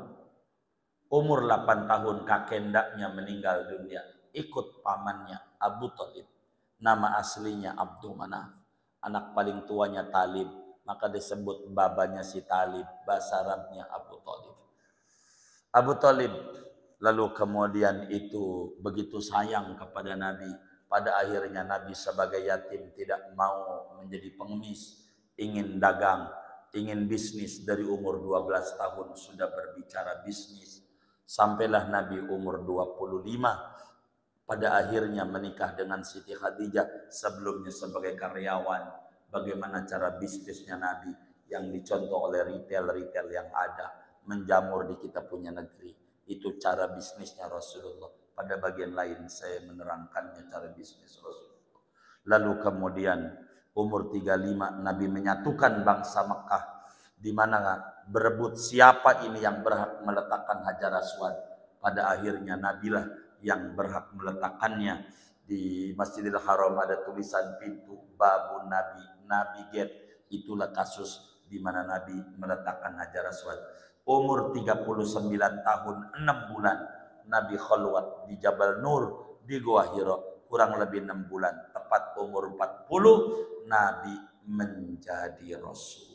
Umur 8 tahun kakendaknya meninggal dunia. Ikut pamannya Abu Thalib. Nama aslinya Abdul Manaf. Anak paling tuanya Talib. Maka disebut babanya si Talib. Bahasa Arabnya Abu Thalib. Abu Thalib lalu kemudian itu begitu sayang kepada Nabi. Pada akhirnya Nabi sebagai yatim tidak mau menjadi pengemis. Ingin dagang. Ingin bisnis. Dari umur 12 tahun sudah berbicara bisnis. Sampailah Nabi umur 25. Pada akhirnya menikah dengan Siti Khadijah. Sebelumnya sebagai karyawan. Bagaimana cara bisnisnya Nabi. Yang dicontoh oleh retail-retail yang ada. Menjamur di kita punya negeri. Itu cara bisnisnya Rasulullah. Pada bagian lain saya menerangkannya cara bisnis Rasulullah. Lalu kemudian umur 35 Nabi menyatukan bangsa Mekah. Di mana berebut siapa ini yang berhak meletakkan Hajar Aswad. Pada akhirnya Nabilah yang berhak meletakkannya. Di Masjidil Haram ada tulisan pintu Babun Nabi, Nabi Gate. Itulah kasus di mana Nabi meletakkan Hajar Aswad. Umur 39 tahun 6 bulan Nabi khalwat di Jabal Nur di Gua Hira. Kurang lebih 6 bulan. Tepat umur 40 Nabi menjadi Rasul.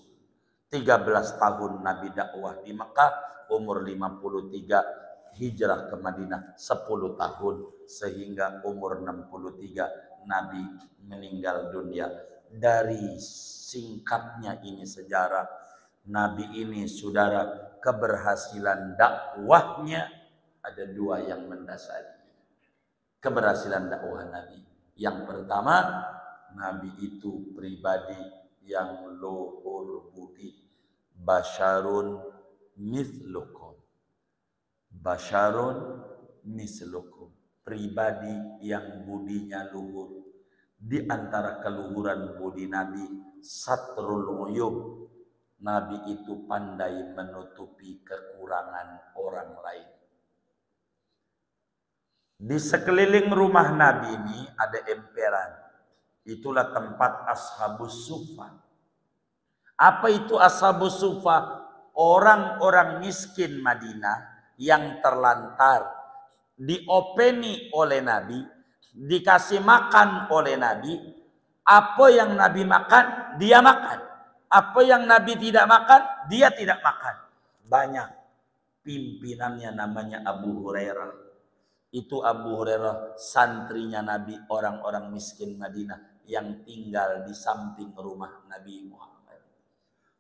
13 tahun Nabi dakwah di Mekah, umur 53 hijrah ke Madinah 10 tahun sehingga umur 63 Nabi meninggal dunia. Dari singkatnya ini sejarah Nabi ini saudara, keberhasilan dakwahnya ada dua yang mendasari. Keberhasilan dakwah Nabi. Yang pertama, Nabi itu pribadi yang luhur budi. Basyarun mithlukum. Basyarun mislukum. Pribadi yang budinya luhur. Di antara keluhuran budi Nabi, satrul uyub. Nabi itu pandai menutupi kekurangan orang lain. Di sekeliling rumah Nabi ini ada emperan. Itulah tempat Ashabus Suffah. Apa itu Ashabus Suffah? Orang-orang miskin Madinah yang terlantar, diopeni oleh Nabi, dikasih makan oleh Nabi. Apa yang Nabi makan, dia makan. Apa yang Nabi tidak makan, dia tidak makan. Banyak. Pimpinannya namanya Abu Hurairah. Itu Abu Hurairah, santrinya Nabi, orang-orang miskin Madinah yang tinggal di samping rumah Nabi Muhammad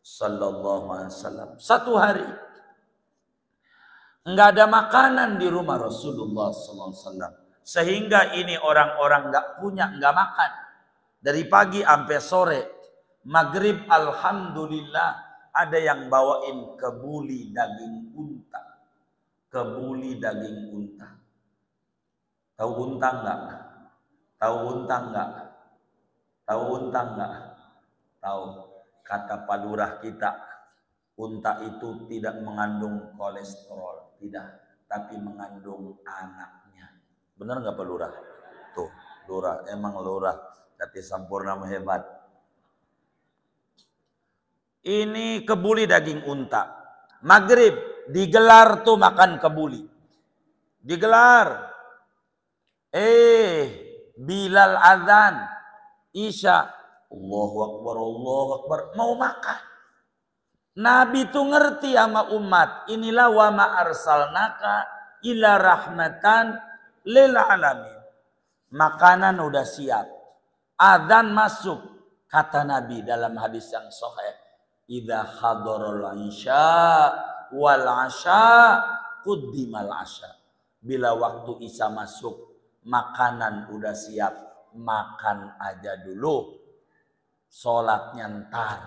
sallallahu alaihi wasallam. Satu hari enggak ada makanan di rumah Rasulullah sallallahu alaihi wasallam, sehingga ini orang-orang enggak punya, enggak makan dari pagi sampai sore. Maghrib alhamdulillah ada yang bawain kebuli daging unta. Kebuli daging unta. Tahu unta enggak? Tahu unta enggak? Tahu unta enggak? Tahu. Kata Pak Lurah kita, unta itu tidak mengandung kolesterol, tidak, tapi mengandung anaknya. Benar enggak Pak Lurah? Tuh, Lurah, emang Lurah Jati Sampurna hebat. Ini kebuli daging unta. Maghrib digelar tuh makan kebuli. Digelar. Bilal azan, Isya, Allahu Akbar, mau makan. Nabi tuh ngerti sama umat, inilah wa ma arsalnaka ila rahmatan lil alamin. Makanan udah siap, azan masuk, kata Nabi dalam hadis yang sahih, idza hadarul isya wal asya quddimal asya. Bila waktu isya masuk, makanan udah siap, makan aja dulu, sholatnya ntar.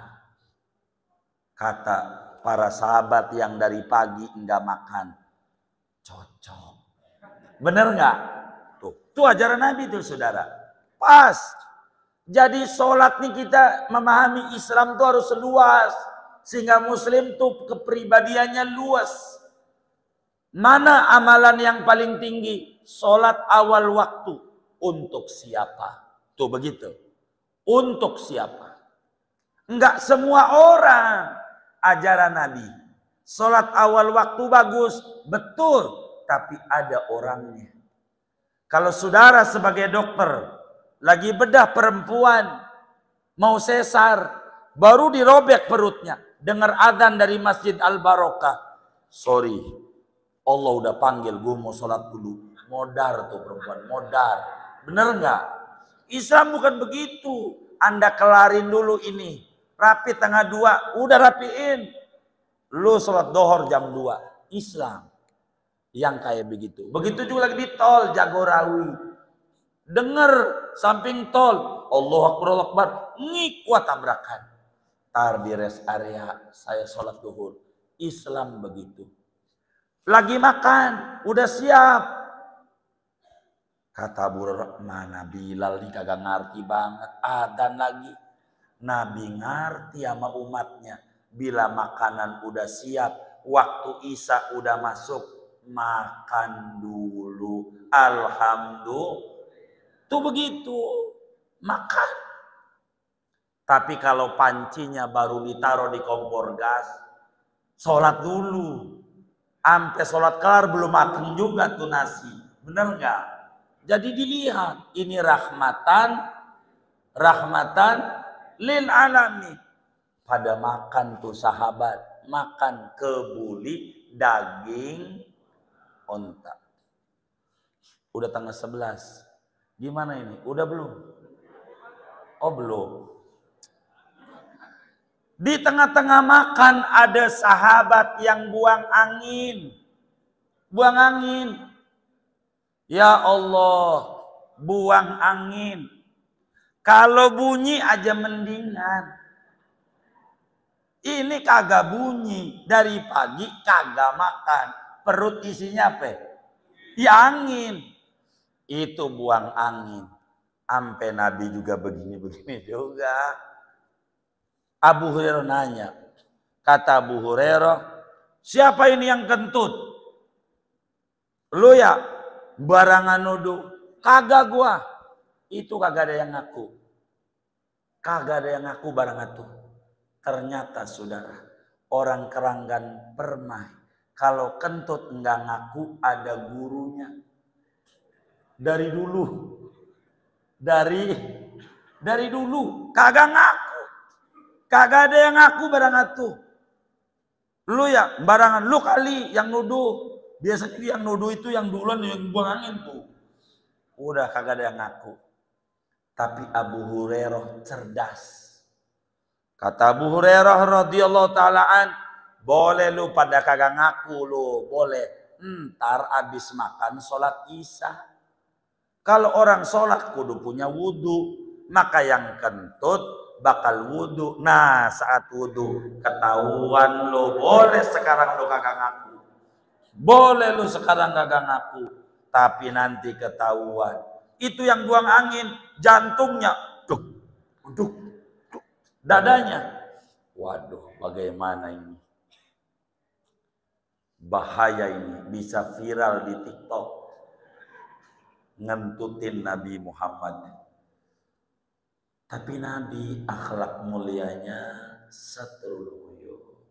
Kata para sahabat yang dari pagi enggak makan, cocok. Bener nggak? Tuh ajaran Nabi tuh saudara. Pas. Jadi sholat nih, kita memahami Islam tuh harus luas, sehingga Muslim tuh kepribadiannya luas. Mana amalan yang paling tinggi? Sholat awal waktu. Untuk siapa? Tuh begitu. Untuk siapa? Enggak semua orang. Ajaran Nabi. Sholat awal waktu bagus. Betul. Tapi ada orangnya. Kalau saudara sebagai dokter, lagi bedah perempuan, mau sesar, baru dirobek perutnya. Dengar adzan dari Masjid Al-Barokah. Sorry. Allah udah panggil, gue mau sholat dulu. Modar tuh perempuan, modar. Bener nggak? Islam bukan begitu. Anda kelarin dulu ini. Rapi tengah 2, udah rapiin. Lu sholat dohor jam 2. Islam. Yang kayak begitu. Begitu juga lagi di tol, Jagorawi. Dengar samping tol. Allahu Akbar, Allahu Akbar. Kuat tabrakan. Tar di rest area, saya sholat duhur. Islam begitu. Lagi makan, udah siap. Kata Abu Hurairah, mana Bilal nih kagak ngerti banget. Adzan lagi. Nabi ngerti sama umatnya. Bila makanan udah siap, waktu Isya udah masuk, makan dulu. Alhamdulillah. Tuh begitu. Makan. Tapi kalau pancinya baru ditaruh di kompor gas, sholat dulu. Sampai sholat kelar belum matang juga tuh nasi. Bener nggak? Jadi dilihat. Ini rahmatan lil alamin. Pada makan tuh sahabat. Makan kebuli daging onta. Udah tanggal 11. Gimana ini? Udah belum? Oh belum. Di tengah-tengah makan ada sahabat yang buang angin. Buang angin. Ya Allah, buang angin. Kalau bunyi aja mendingan. Ini kagak bunyi. Dari pagi kagak makan. Perut isinya apa? Ya angin. Itu buang angin. Sampai Nabi juga begini-begini juga. Abu Hurairah nanya. Kata Abu Hurairah, siapa ini yang kentut? Lu ya? Barangan nuduh. Kagak gua. Itu kagak ada yang ngaku. Kagak ada yang ngaku barangan tuh. Ternyata saudara, orang Keranggan Permai, kalau kentut enggak ngaku ada gurunya. Dari dulu. Dari dulu. Kagak ngaku. Kagak ada yang ngaku barangan tuh. Lu ya barangan, lu kali yang nuduh. Biasanya yang nuduh itu yang duluan yang buang angin tuh. Udah kagak ada yang ngaku. Tapi Abu Hurairah cerdas. Kata Abu Hurairah radhiyallahu ta'ala boleh lu pada kagak ngaku lu, boleh. Ntar abis makan sholat isya. Kalau orang sholat kudu punya wudhu, maka yang kentut bakal wudhu. Nah saat wudhu ketahuan lu, boleh sekarang lu kagak ngaku. Boleh lu sekarang kagak ngaku. Tapi nanti ketahuan. Itu yang buang angin, jantungnya. Duk. Dadanya. Waduh bagaimana ini. Bahaya ini. Bisa viral di TikTok. Ngentutin Nabi Muhammad. Tapi Nabi akhlak mulianya satrul uyub,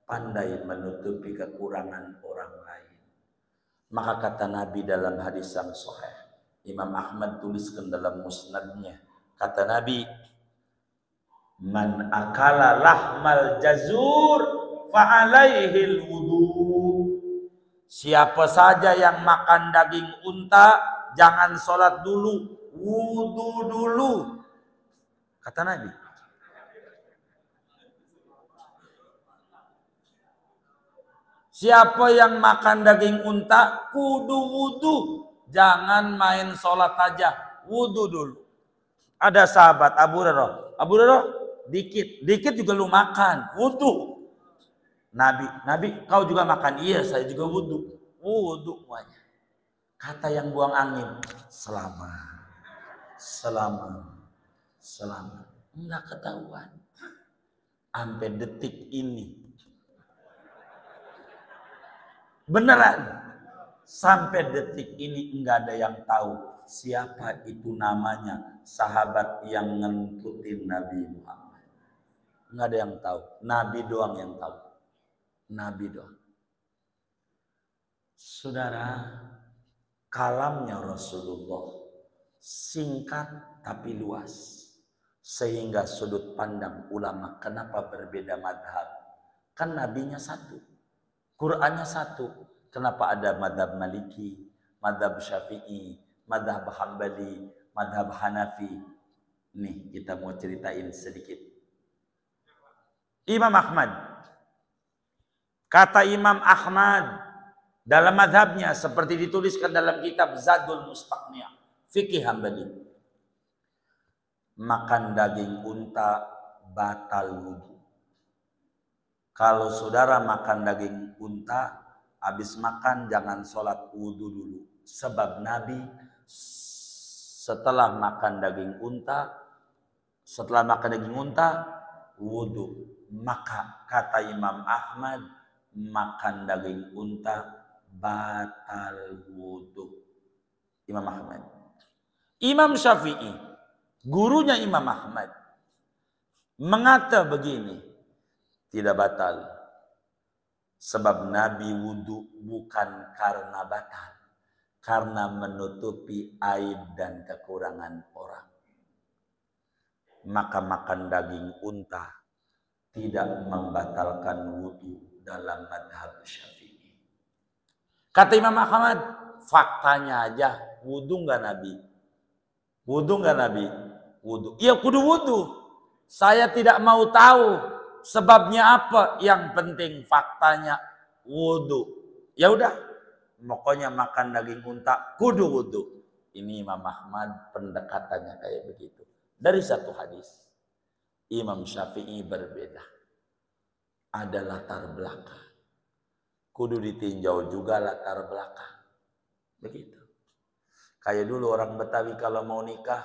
pandai menutupi kekurangan orang lain. Maka kata Nabi dalam hadis yang sahih, Imam Ahmad tuliskan dalam musnadnya, kata Nabi, man akala lahmal jazur fa alaihil wudu. Siapa saja yang makan daging unta jangan sholat dulu, wudu dulu. Kata Nabi. Siapa yang makan daging unta kudu wudu. Jangan main sholat aja, wudu dulu. Ada sahabat Abu Hurairah, dikit juga lu makan, wudu. Nabi kau juga makan? Iya saya juga wudu. Wudu semuanya. Kata yang buang angin, selamat. Enggak ketahuan. Sampai detik ini. Beneran. Sampai detik ini enggak ada yang tahu siapa itu namanya sahabat yang ngentutin Nabi Muhammad. Enggak ada yang tahu. Nabi doang yang tahu. Nabi doang. Saudara, kalamnya Rasulullah singkat tapi luas. Sehingga sudut pandang ulama kenapa berbeda madhab. Kan nabinya satu. Qurannya satu. Kenapa ada madhab Maliki, madhab Syafi'i, madhab Hambali, madhab Hanafi. Nih kita mau ceritain sedikit. Imam Ahmad. Kata Imam Ahmad dalam madhabnya seperti dituliskan dalam kitab Zadul Mustaqni', Fikih Hambali. Makan daging unta batal wudu. Kalau saudara makan daging unta, habis makan jangan sholat wudu dulu. Sebab Nabi setelah makan daging unta, wudu. Maka kata Imam Ahmad, makan daging unta batal wudu. Imam Ahmad. Imam Syafi'i, gurunya Imam Ahmad, mengata begini, tidak batal. Sebab Nabi wudu bukan karena batal, karena menutupi aib dan kekurangan orang. Maka makan daging unta tidak membatalkan wudu dalam madhab Syafi'i. Kata Imam Ahmad, faktanya aja, wudu enggak Nabi? Wudu enggak Nabi? Wudu. Iya kudu wudu. Saya tidak mau tahu Sebabnya apa? Yang penting faktanya wudu. Ya udah, pokoknya makan daging unta kudu wudu. Ini Imam Ahmad pendekatannya kayak begitu. Dari satu hadis, Imam Syafi'i berbeda. Ada latar belakang. Kudu ditinjau juga latar belakang. Begitu. Kayak dulu orang Betawi kalau mau nikah,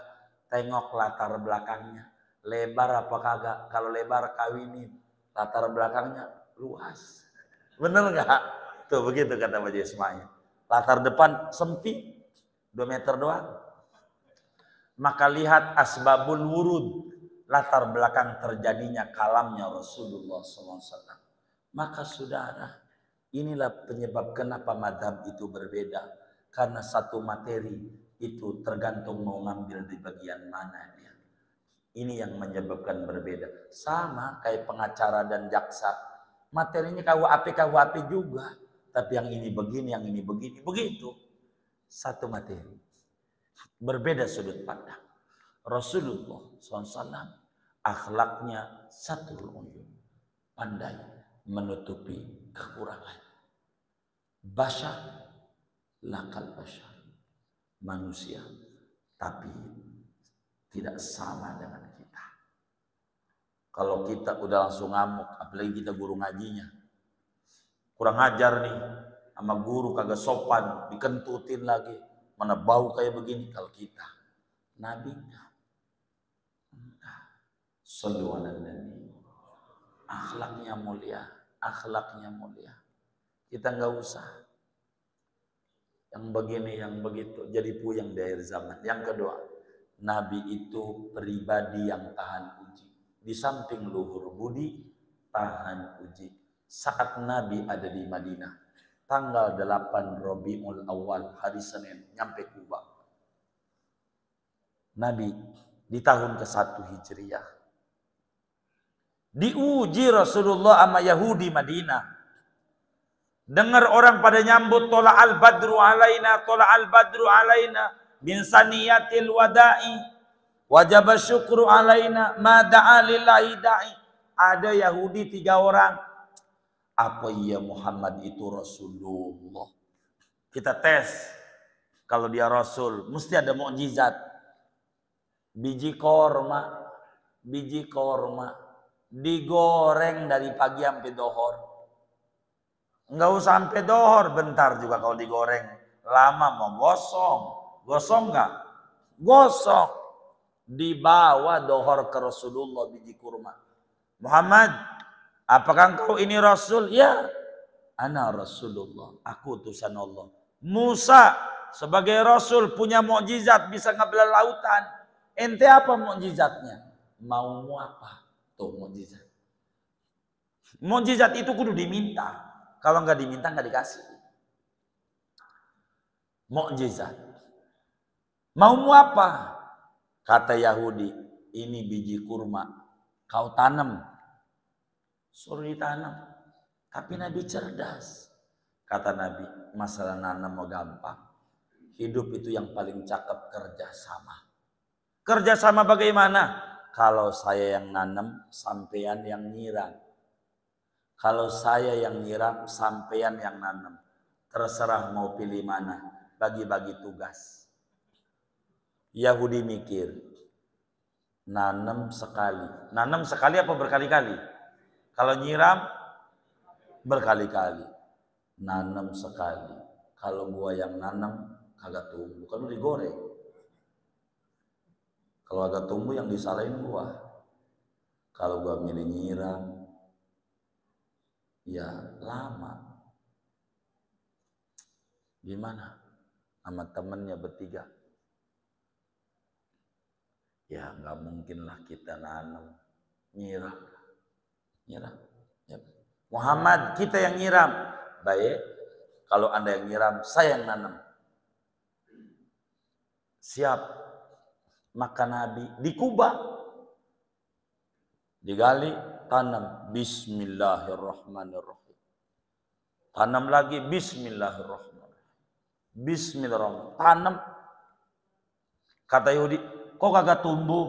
tengok latar belakangnya. Lebar apa kagak? Kalau lebar kawinin, latar belakangnya luas. Bener nggak? Tuh begitu kata Haji Ismail. Latar depan sempit, 2 meter doang. Maka lihat asbabul wurud, latar belakang terjadinya kalamnya Rasulullah SAW. Maka saudara, inilah penyebab kenapa madhab itu berbeda. Karena satu materi itu tergantung mau ngambil di bagian mana dia. Ini yang menyebabkan berbeda. Sama kayak pengacara dan jaksa. Materinya KUHP juga. Tapi yang ini begini, yang ini begini. Begitu. Satu materi. Berbeda sudut pandang. Rasulullah SAW akhlaknya satrul uyun. Pandai menutupi kekurangan. Bashar lakal bashar. Manusia. Tapi tidak sama dengan kita. Kalau kita udah langsung ngamuk, apalagi kita guru ngajinya. Kurang ajar nih, sama guru kagak sopan, dikentutin lagi. Mana bau kayak begini kalau kita. Nabi enggak. Sallu ala nabi. Akhlaknya mulia, akhlaknya mulia. Kita enggak usah yang begini, yang begitu, jadi puyeng di akhir zaman. Yang kedua, Nabi itu pribadi yang tahan uji. Di samping luhur budi, tahan uji. Saat Nabi ada di Madinah, tanggal 8 Rabiul Awal, hari Senin, nyampe Kuba. Nabi di tahun ke-1 Hijriah. Diuji Rasulullah sama Yahudi Madinah. Dengar orang pada nyambut, tola al-badru alaina, tola al-badru alaina. Min saniyatil wada'i wajib syukru alaina ma da'a lillahi da'i. Ada Yahudi 3 orang. Apa iya Muhammad itu Rasulullah? Kita tes. Kalau dia Rasul, mesti ada mukjizat. Biji korma digoreng dari pagi sampai dohor. Enggak usah sampai dohor, bentar juga kalau digoreng. Lama mau gosong. Gosong enggak? Gosong. Dibawa dohor ke Rasulullah biji kurma. Muhammad, apakah engkau ini Rasul? Ya. Ana Rasulullah. Aku utusan Allah. Musa sebagai Rasul punya mukjizat bisa ngebelah lautan. Ente apa mukjizatnya? Maumu apa? Tuh mukjizat. Mukjizat itu kudu diminta. Kalau nggak diminta nggak dikasih. Mukjizat. Maumu apa? Kata Yahudi, ini biji kurma. Kau tanam. Suruh ditanam. Tapi Nabi cerdas. Kata Nabi, masalah nanam mau gampang. Hidup itu yang paling cakep kerjasama. Kerjasama bagaimana? Kalau saya yang nanam, sampean yang nyiram. Kalau saya yang nyiram, sampean yang nanam. Terserah mau pilih mana. Bagi-bagi tugas. Yahudi mikir, nanam sekali. Nanam sekali apa berkali-kali? Kalau nyiram, berkali-kali. Nanam sekali. Kalau gua yang nanam, kagak tumbuh. Kan udah digoreng. Kalau agak tumbuh yang disalahin gua. Kalau gua milih nyiram, ya lama. Gimana? Sama temennya bertiga. Ya nggak mungkin lah kita nanam. Nyiram. Ya. Muhammad, kita yang nyiram. Baik. Kalau Anda yang nyiram, saya yang nanam. Siap. Maka Nabi di Kuba digali, tanam. Bismillahirrahmanirrahim. Tanam lagi. Bismillahirrahmanirrahim. Bismillahirrahmanirrahim. Tanam. Kata Yahudi, kok kagak tumbuh?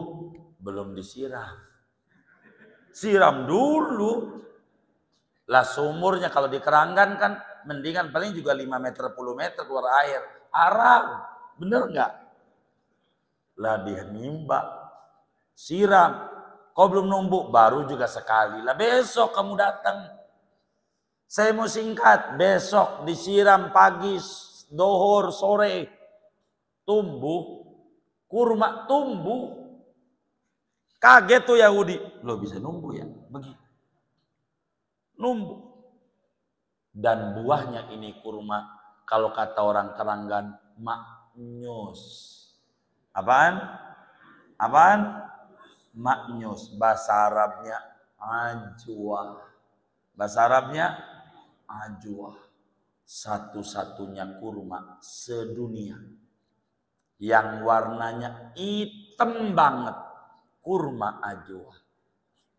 Belum disiram. Siram dulu. Lah sumurnya kalau di Keranggan kan mendingan paling juga 5 meter 10 meter keluar air. Haram. Bener nggak? Lah dia nimba. Siram. Kau belum numbuk, baru juga sekali. Lah besok kamu datang. Saya mau singkat, besok disiram pagi, dohor, sore. Tumbuh. Kurma tumbuh. Kaget tuh Yahudi. Loh bisa numbuh ya? Begitu. Numbuh. Dan buahnya ini kurma. Kalau kata orang Keranggan, maknyus. Apaan? Apaan? Maknyus. Bahasa Arabnya ajwa. Bahasa Arabnya ajwa. Satu-satunya kurma sedunia yang warnanya hitam banget, kurma ajwa.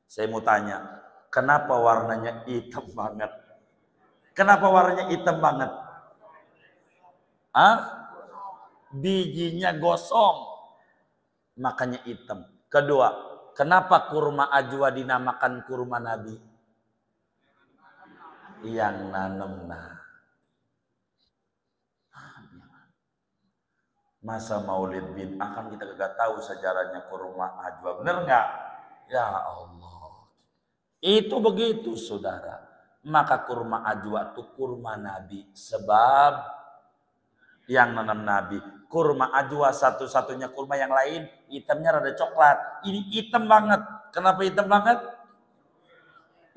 Saya mau tanya, kenapa warnanya hitam banget? Kenapa warnanya hitam banget? Ah? Bijinya gosong, makanya hitam. Kedua, kenapa kurma ajwa dinamakan kurma Nabi? Yang nanam Masa maulid bid'ah kan kita gak tahu sejarahnya kurma ajwa, bener nggak? Ya Allah, itu begitu saudara. Maka kurma ajwa itu kurma Nabi, sebab yang nanam Nabi. Kurma ajwa satu-satunya kurma, yang lain hitamnya rada coklat. Ini hitam banget. Kenapa hitam banget?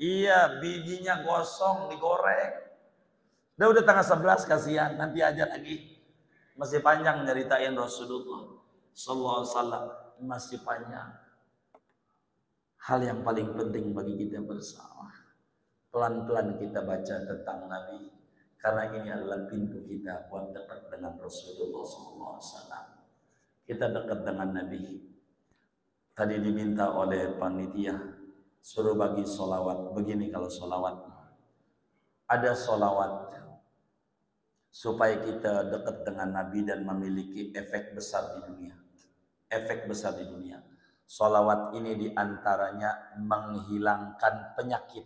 Iya, bijinya gosong, digoreng. Udah tanggal 11, kasihan, nanti aja lagi. Masih panjang nyeritain Rasulullah sallallahu alaihi wasallam, masih panjang. Hal yang paling penting bagi kita bersama, pelan-pelan kita baca tentang Nabi, karena ini adalah pintu kita buat dekat dengan Rasulullah sallallahu alaihi wasallam. Kita dekat dengan Nabi. Tadi diminta oleh panitia suruh bagi solawat. Begini kalau solawat, ada solawat supaya kita dekat dengan Nabi dan memiliki efek besar di dunia. Efek besar di dunia. Solawat ini diantaranya menghilangkan penyakit.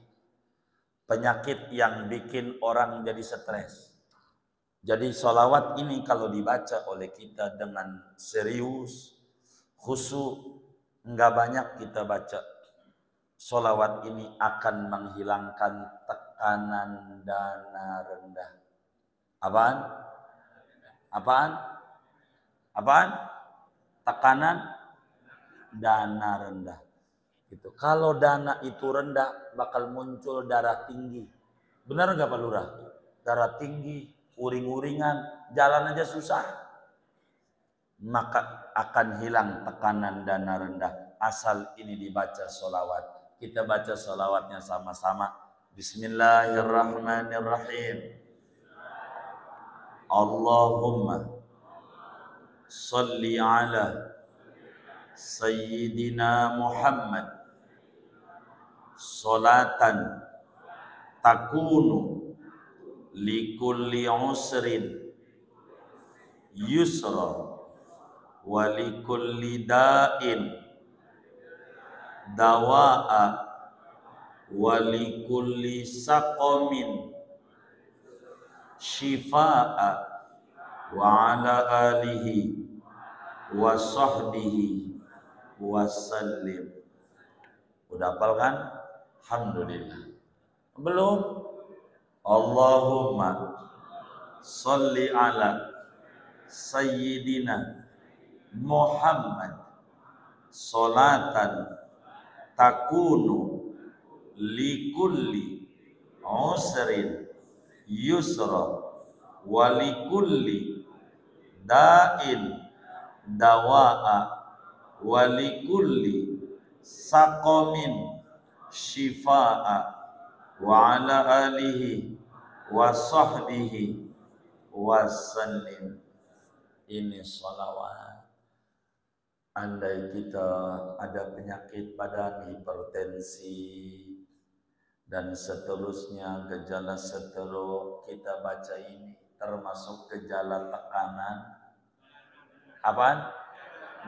Penyakit yang bikin orang jadi stres. Jadi solawat ini kalau dibaca oleh kita dengan serius, khusyuk, enggak banyak kita baca. Solawat ini akan menghilangkan tekanan dana rendah. Apaan? Apaan? Apaan? Tekanan dana rendah. Gitu. Kalau dana itu rendah, bakal muncul darah tinggi. Benar nggak Pak Lurah? Darah tinggi, uring-uringan, jalan aja susah. Maka akan hilang tekanan dana rendah. Asal ini dibaca solawat. Kita baca solawatnya sama-sama. Bismillahirrahmanirrahim. Allahumma salli ala Sayyidina Muhammad salatan takunu likulli usrin yusra wa likulli da'in dawa'a wa likulli saqamin shifa'a wa ala alihi wa sahbihi wa sallim. Udah hafal kan? Alhamdulillah. Belum? Allahumma salli ala Sayyidina Muhammad salatan takunu likulli usrin yusra wa likulli da'in dawa'a wa likulli saqamin shifa'a wa ala alihi wa sahbihi wa sallim. Ini salawat. Andai kita ada penyakit badan, hipertensi dan seterusnya, gejala stroke, kita baca ini, termasuk gejala tekanan apaan?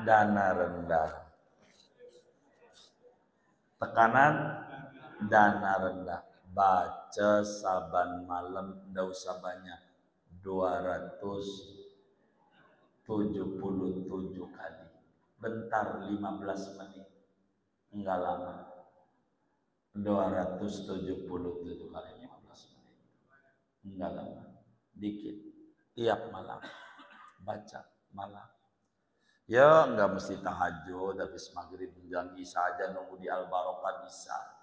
Dana rendah. Tekanan dana rendah. Baca saban malam, ndak usah banyak. 277 kali. Bentar, 15 menit. Enggak lama. 277 kali 15 menit. Enggak lama. Dikit. Tiap malam. Baca malam. Ya enggak mesti tahajud habis maghrib menjelang isya aja nunggu di Al-Barokah bisa.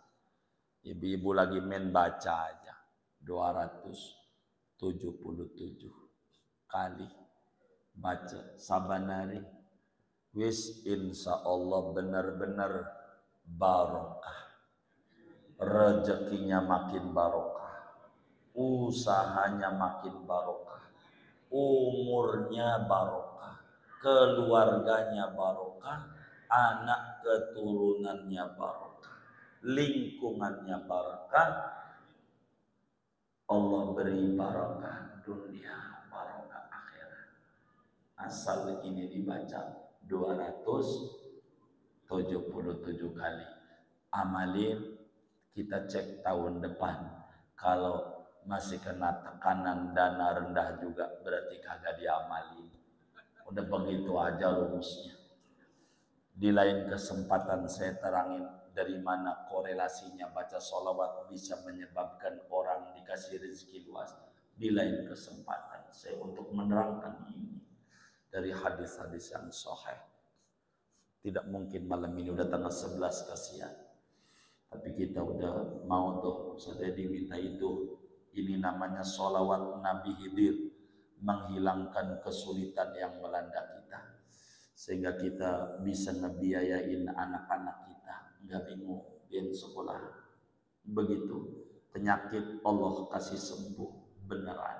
Ibu-ibu lagi main baca aja. 277 kali baca saban hari. Wis insya Allah benar-benar barokah. Rezekinya makin barokah. Usahanya makin barokah. Umurnya barokah. Keluarganya barokah. Anak keturunannya barokah. Lingkungannya barokah. Allah beri barokah dunia, barokah akhirat. Asal ini dibaca 277 kali. Amalin, kita cek tahun depan. Kalau masih kena tekanan dana rendah juga berarti kagak diamalin. Udah begitu aja rumusnya. Di lain kesempatan saya terangin dari mana korelasinya baca sholawat bisa menyebabkan orang dikasih rezeki luas. Di lain kesempatan saya untuk menerangkan ini dari hadis-hadis yang sahih. Tidak mungkin malam ini udah tanggal 11 kasihan. Tapi kita udah mau tuh, saya diminta itu. Ini namanya sholawat Nabi Khidir, menghilangkan kesulitan yang melanda kita. Sehingga kita bisa ngebiayain anak-anak kita. Nggak bingung, biar sekolah. Begitu, penyakit Allah kasih sembuh beneran.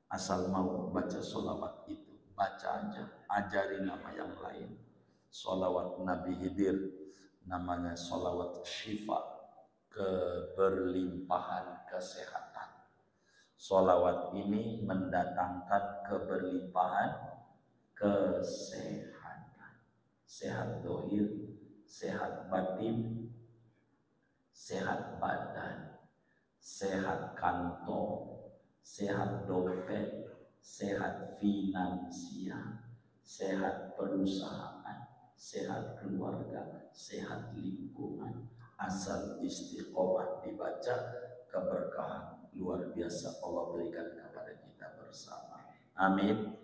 Asal mau baca sholawat itu, baca aja, ajari nama yang lain. Sholawat Nabi Khidir, namanya sholawat syifa, keberlimpahan kesehatan. Sholawat ini mendatangkan keberlimpahan kesehatan. Sehat dohir, sehat batin, sehat badan, sehat kantong, sehat dompet, sehat finansial, sehat perusahaan, sehat keluarga, sehat lingkungan. Asal istiqomah dibaca, keberkahan luar biasa Allah berikan kepada kita bersama. Amin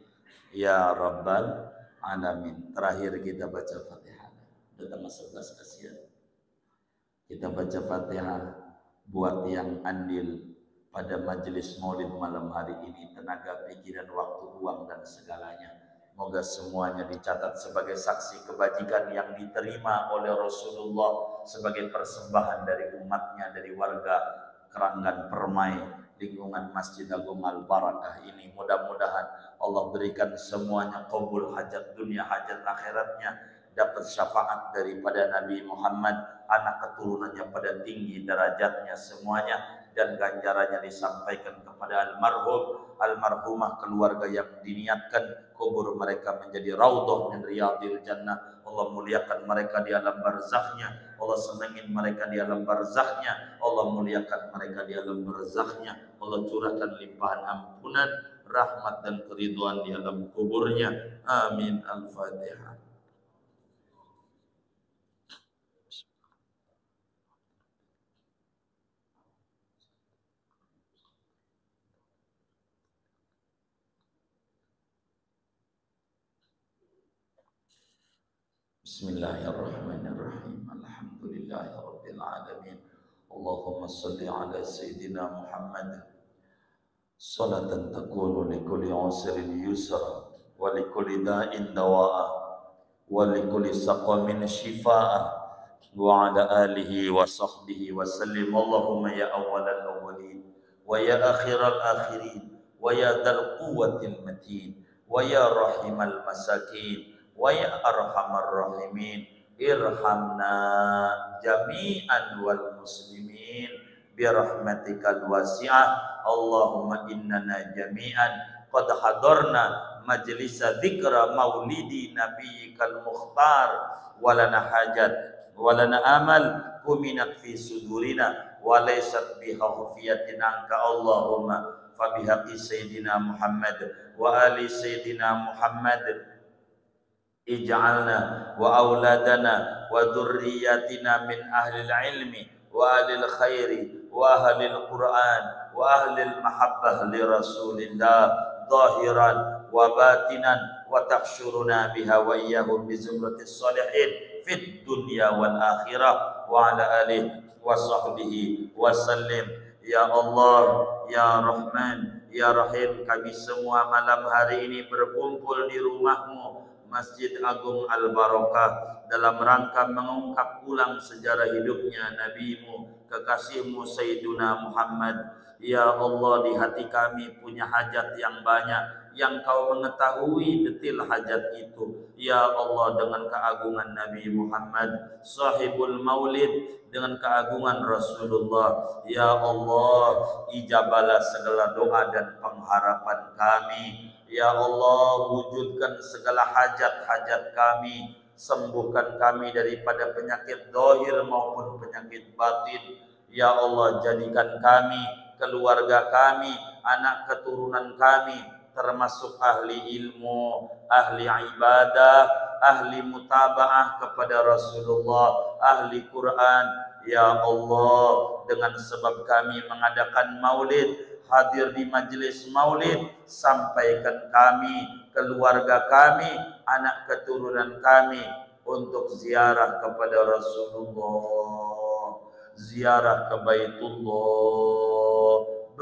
ya rabbal alamin. Terakhir kita baca Fatihah. Udah tanggal 11 kasihan. Kita baca Fatihah buat yang andil pada majelis maulid malam hari ini, tenaga, pikiran, waktu, uang dan segalanya. Moga semuanya dicatat sebagai saksi kebajikan yang diterima oleh Rasulullah sebagai persembahan dari umatnya, dari warga Keranggan Permai, lingkungan Masjid Agung Al-Barakah ini. Mudah-mudahan Allah berikan semuanya qabul hajat dunia, hajat akhiratnya, dapat syafaat daripada Nabi Muhammad, anak keturunannya pada tinggi derajatnya semuanya, dan ganjarannya disampaikan kepada almarhumah keluarga yang diniatkan kubur mereka menjadi raudhah min riyadil jannah. Allah muliakan mereka di alam barzakhnya, Allah senangin mereka di alam barzakhnya, Allah muliakan mereka di alam barzakhnya, Allah curahkan limpahan ampunan, rahmat dan keridhaan di alam kuburnya. Amin. Al-Fatihah. Bismillahirrahmanirrahim. Alhamdulillahirabbil alamin. Allahumma shalli ala sayyidina Muhammad salatan takunu likulli usrin yusra wa likulli da'in dawa'a wa likulli saqamin shifaa'a wa ala alihi wa sahbihi wa sallim. Allahumma ya awwalal awwalin wa ya akhiral akhirin wa ya dzal quwwatil matin wa ya rahimal masakin wa ya arhamar rahimin, irhamna jami'an wal muslimin birahmatikal wasi'ah. Allahumma innana jami'an qad hadarna majlisa dzikra maulidi nabiyyikal mukhtar walana hajat walana amal kuminat fi sudurina wa laysat biha khafiyatin anka Allahumma fa bihaqqi sayyidina Muhammad wa ali sayyidina Muhammad ij'alna wa auladana wa dhurriyyatina min ahli ilmi wa ahli khairi wa ahli Quran wa ahli mahabbah li Rasulillah zahiran wa batinan wa tahsyuruna biha wa iyyahum bi zumratis salihin fid dunya wal akhirah wa ala alihi wa sahbihi wa sallim. Ya Allah, Ya Rahman, Ya Rahim, kami semua malam hari ini berkumpul di rumah-Mu, Masjid Agung Al-Barakah, dalam rangka mengungkap ulang sejarah hidupnya Nabi-Mu, kekasih-Mu Sayyiduna Muhammad. Ya Allah, di hati kami punya hajat yang banyak yang Kau mengetahui detil hajat itu. Ya Allah, dengan keagungan Nabi Muhammad sahibul maulid, dengan keagungan Rasulullah, ya Allah, ijabalah segala doa dan pengharapan kami. Ya Allah, wujudkan segala hajat-hajat kami, sembuhkan kami daripada penyakit zahir maupun penyakit batin. Ya Allah, jadikan kami, keluarga kami, anak keturunan kami termasuk ahli ilmu, ahli ibadah, ahli mutabaah kepada Rasulullah, ahli Quran. Ya Allah, dengan sebab kami mengadakan maulid, hadir di majelis maulid, sampaikan kami, keluarga kami, anak keturunan kami untuk ziarah kepada Rasulullah, ziarah ke Baitullah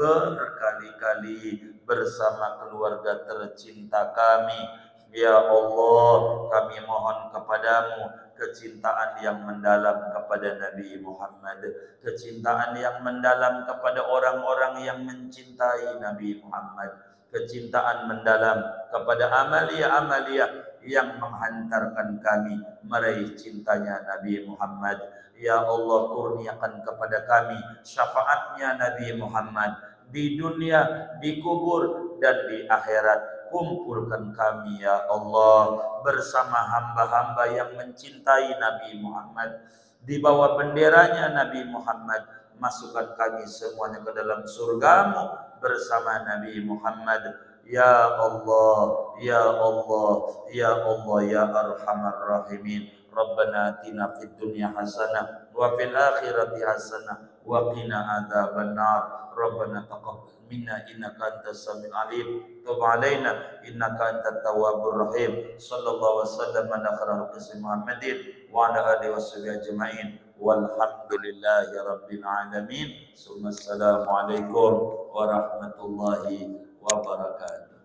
berkali-kali bersama keluarga tercinta kami. Ya Allah, kami mohon kepadamu kecintaan yang mendalam kepada Nabi Muhammad, kecintaan yang mendalam kepada orang-orang yang mencintai Nabi Muhammad, kecintaan mendalam kepada amalia-amalia yang menghantarkan kami meraih cintanya Nabi Muhammad. Ya Allah, kurniakan kepada kami syafaatnya Nabi Muhammad di dunia, di kubur, dan di akhirat. Kumpulkan kami ya Allah bersama hamba-hamba yang mencintai Nabi Muhammad, di bawah benderanya Nabi Muhammad. Masukkan kami semuanya ke dalam surgamu bersama Nabi Muhammad. Ya Allah, Ya Allah, Ya Allah, Ya Arhamar Rahimin. Rabbana atina fid dunya hasanah wa fil akhirati hasanah wa qina adzabannar. Rabbana taqabbal minna innaka antas samiul alim, tub alaina innaka antat tawwabur rahim. Sallallahu wasallam ala khairil Muhammadin wa ala alihi washabihi ajmain. Walhamdulillahi rabbil alamin. Assalamualaikum warahmatullahi wabarakatuh.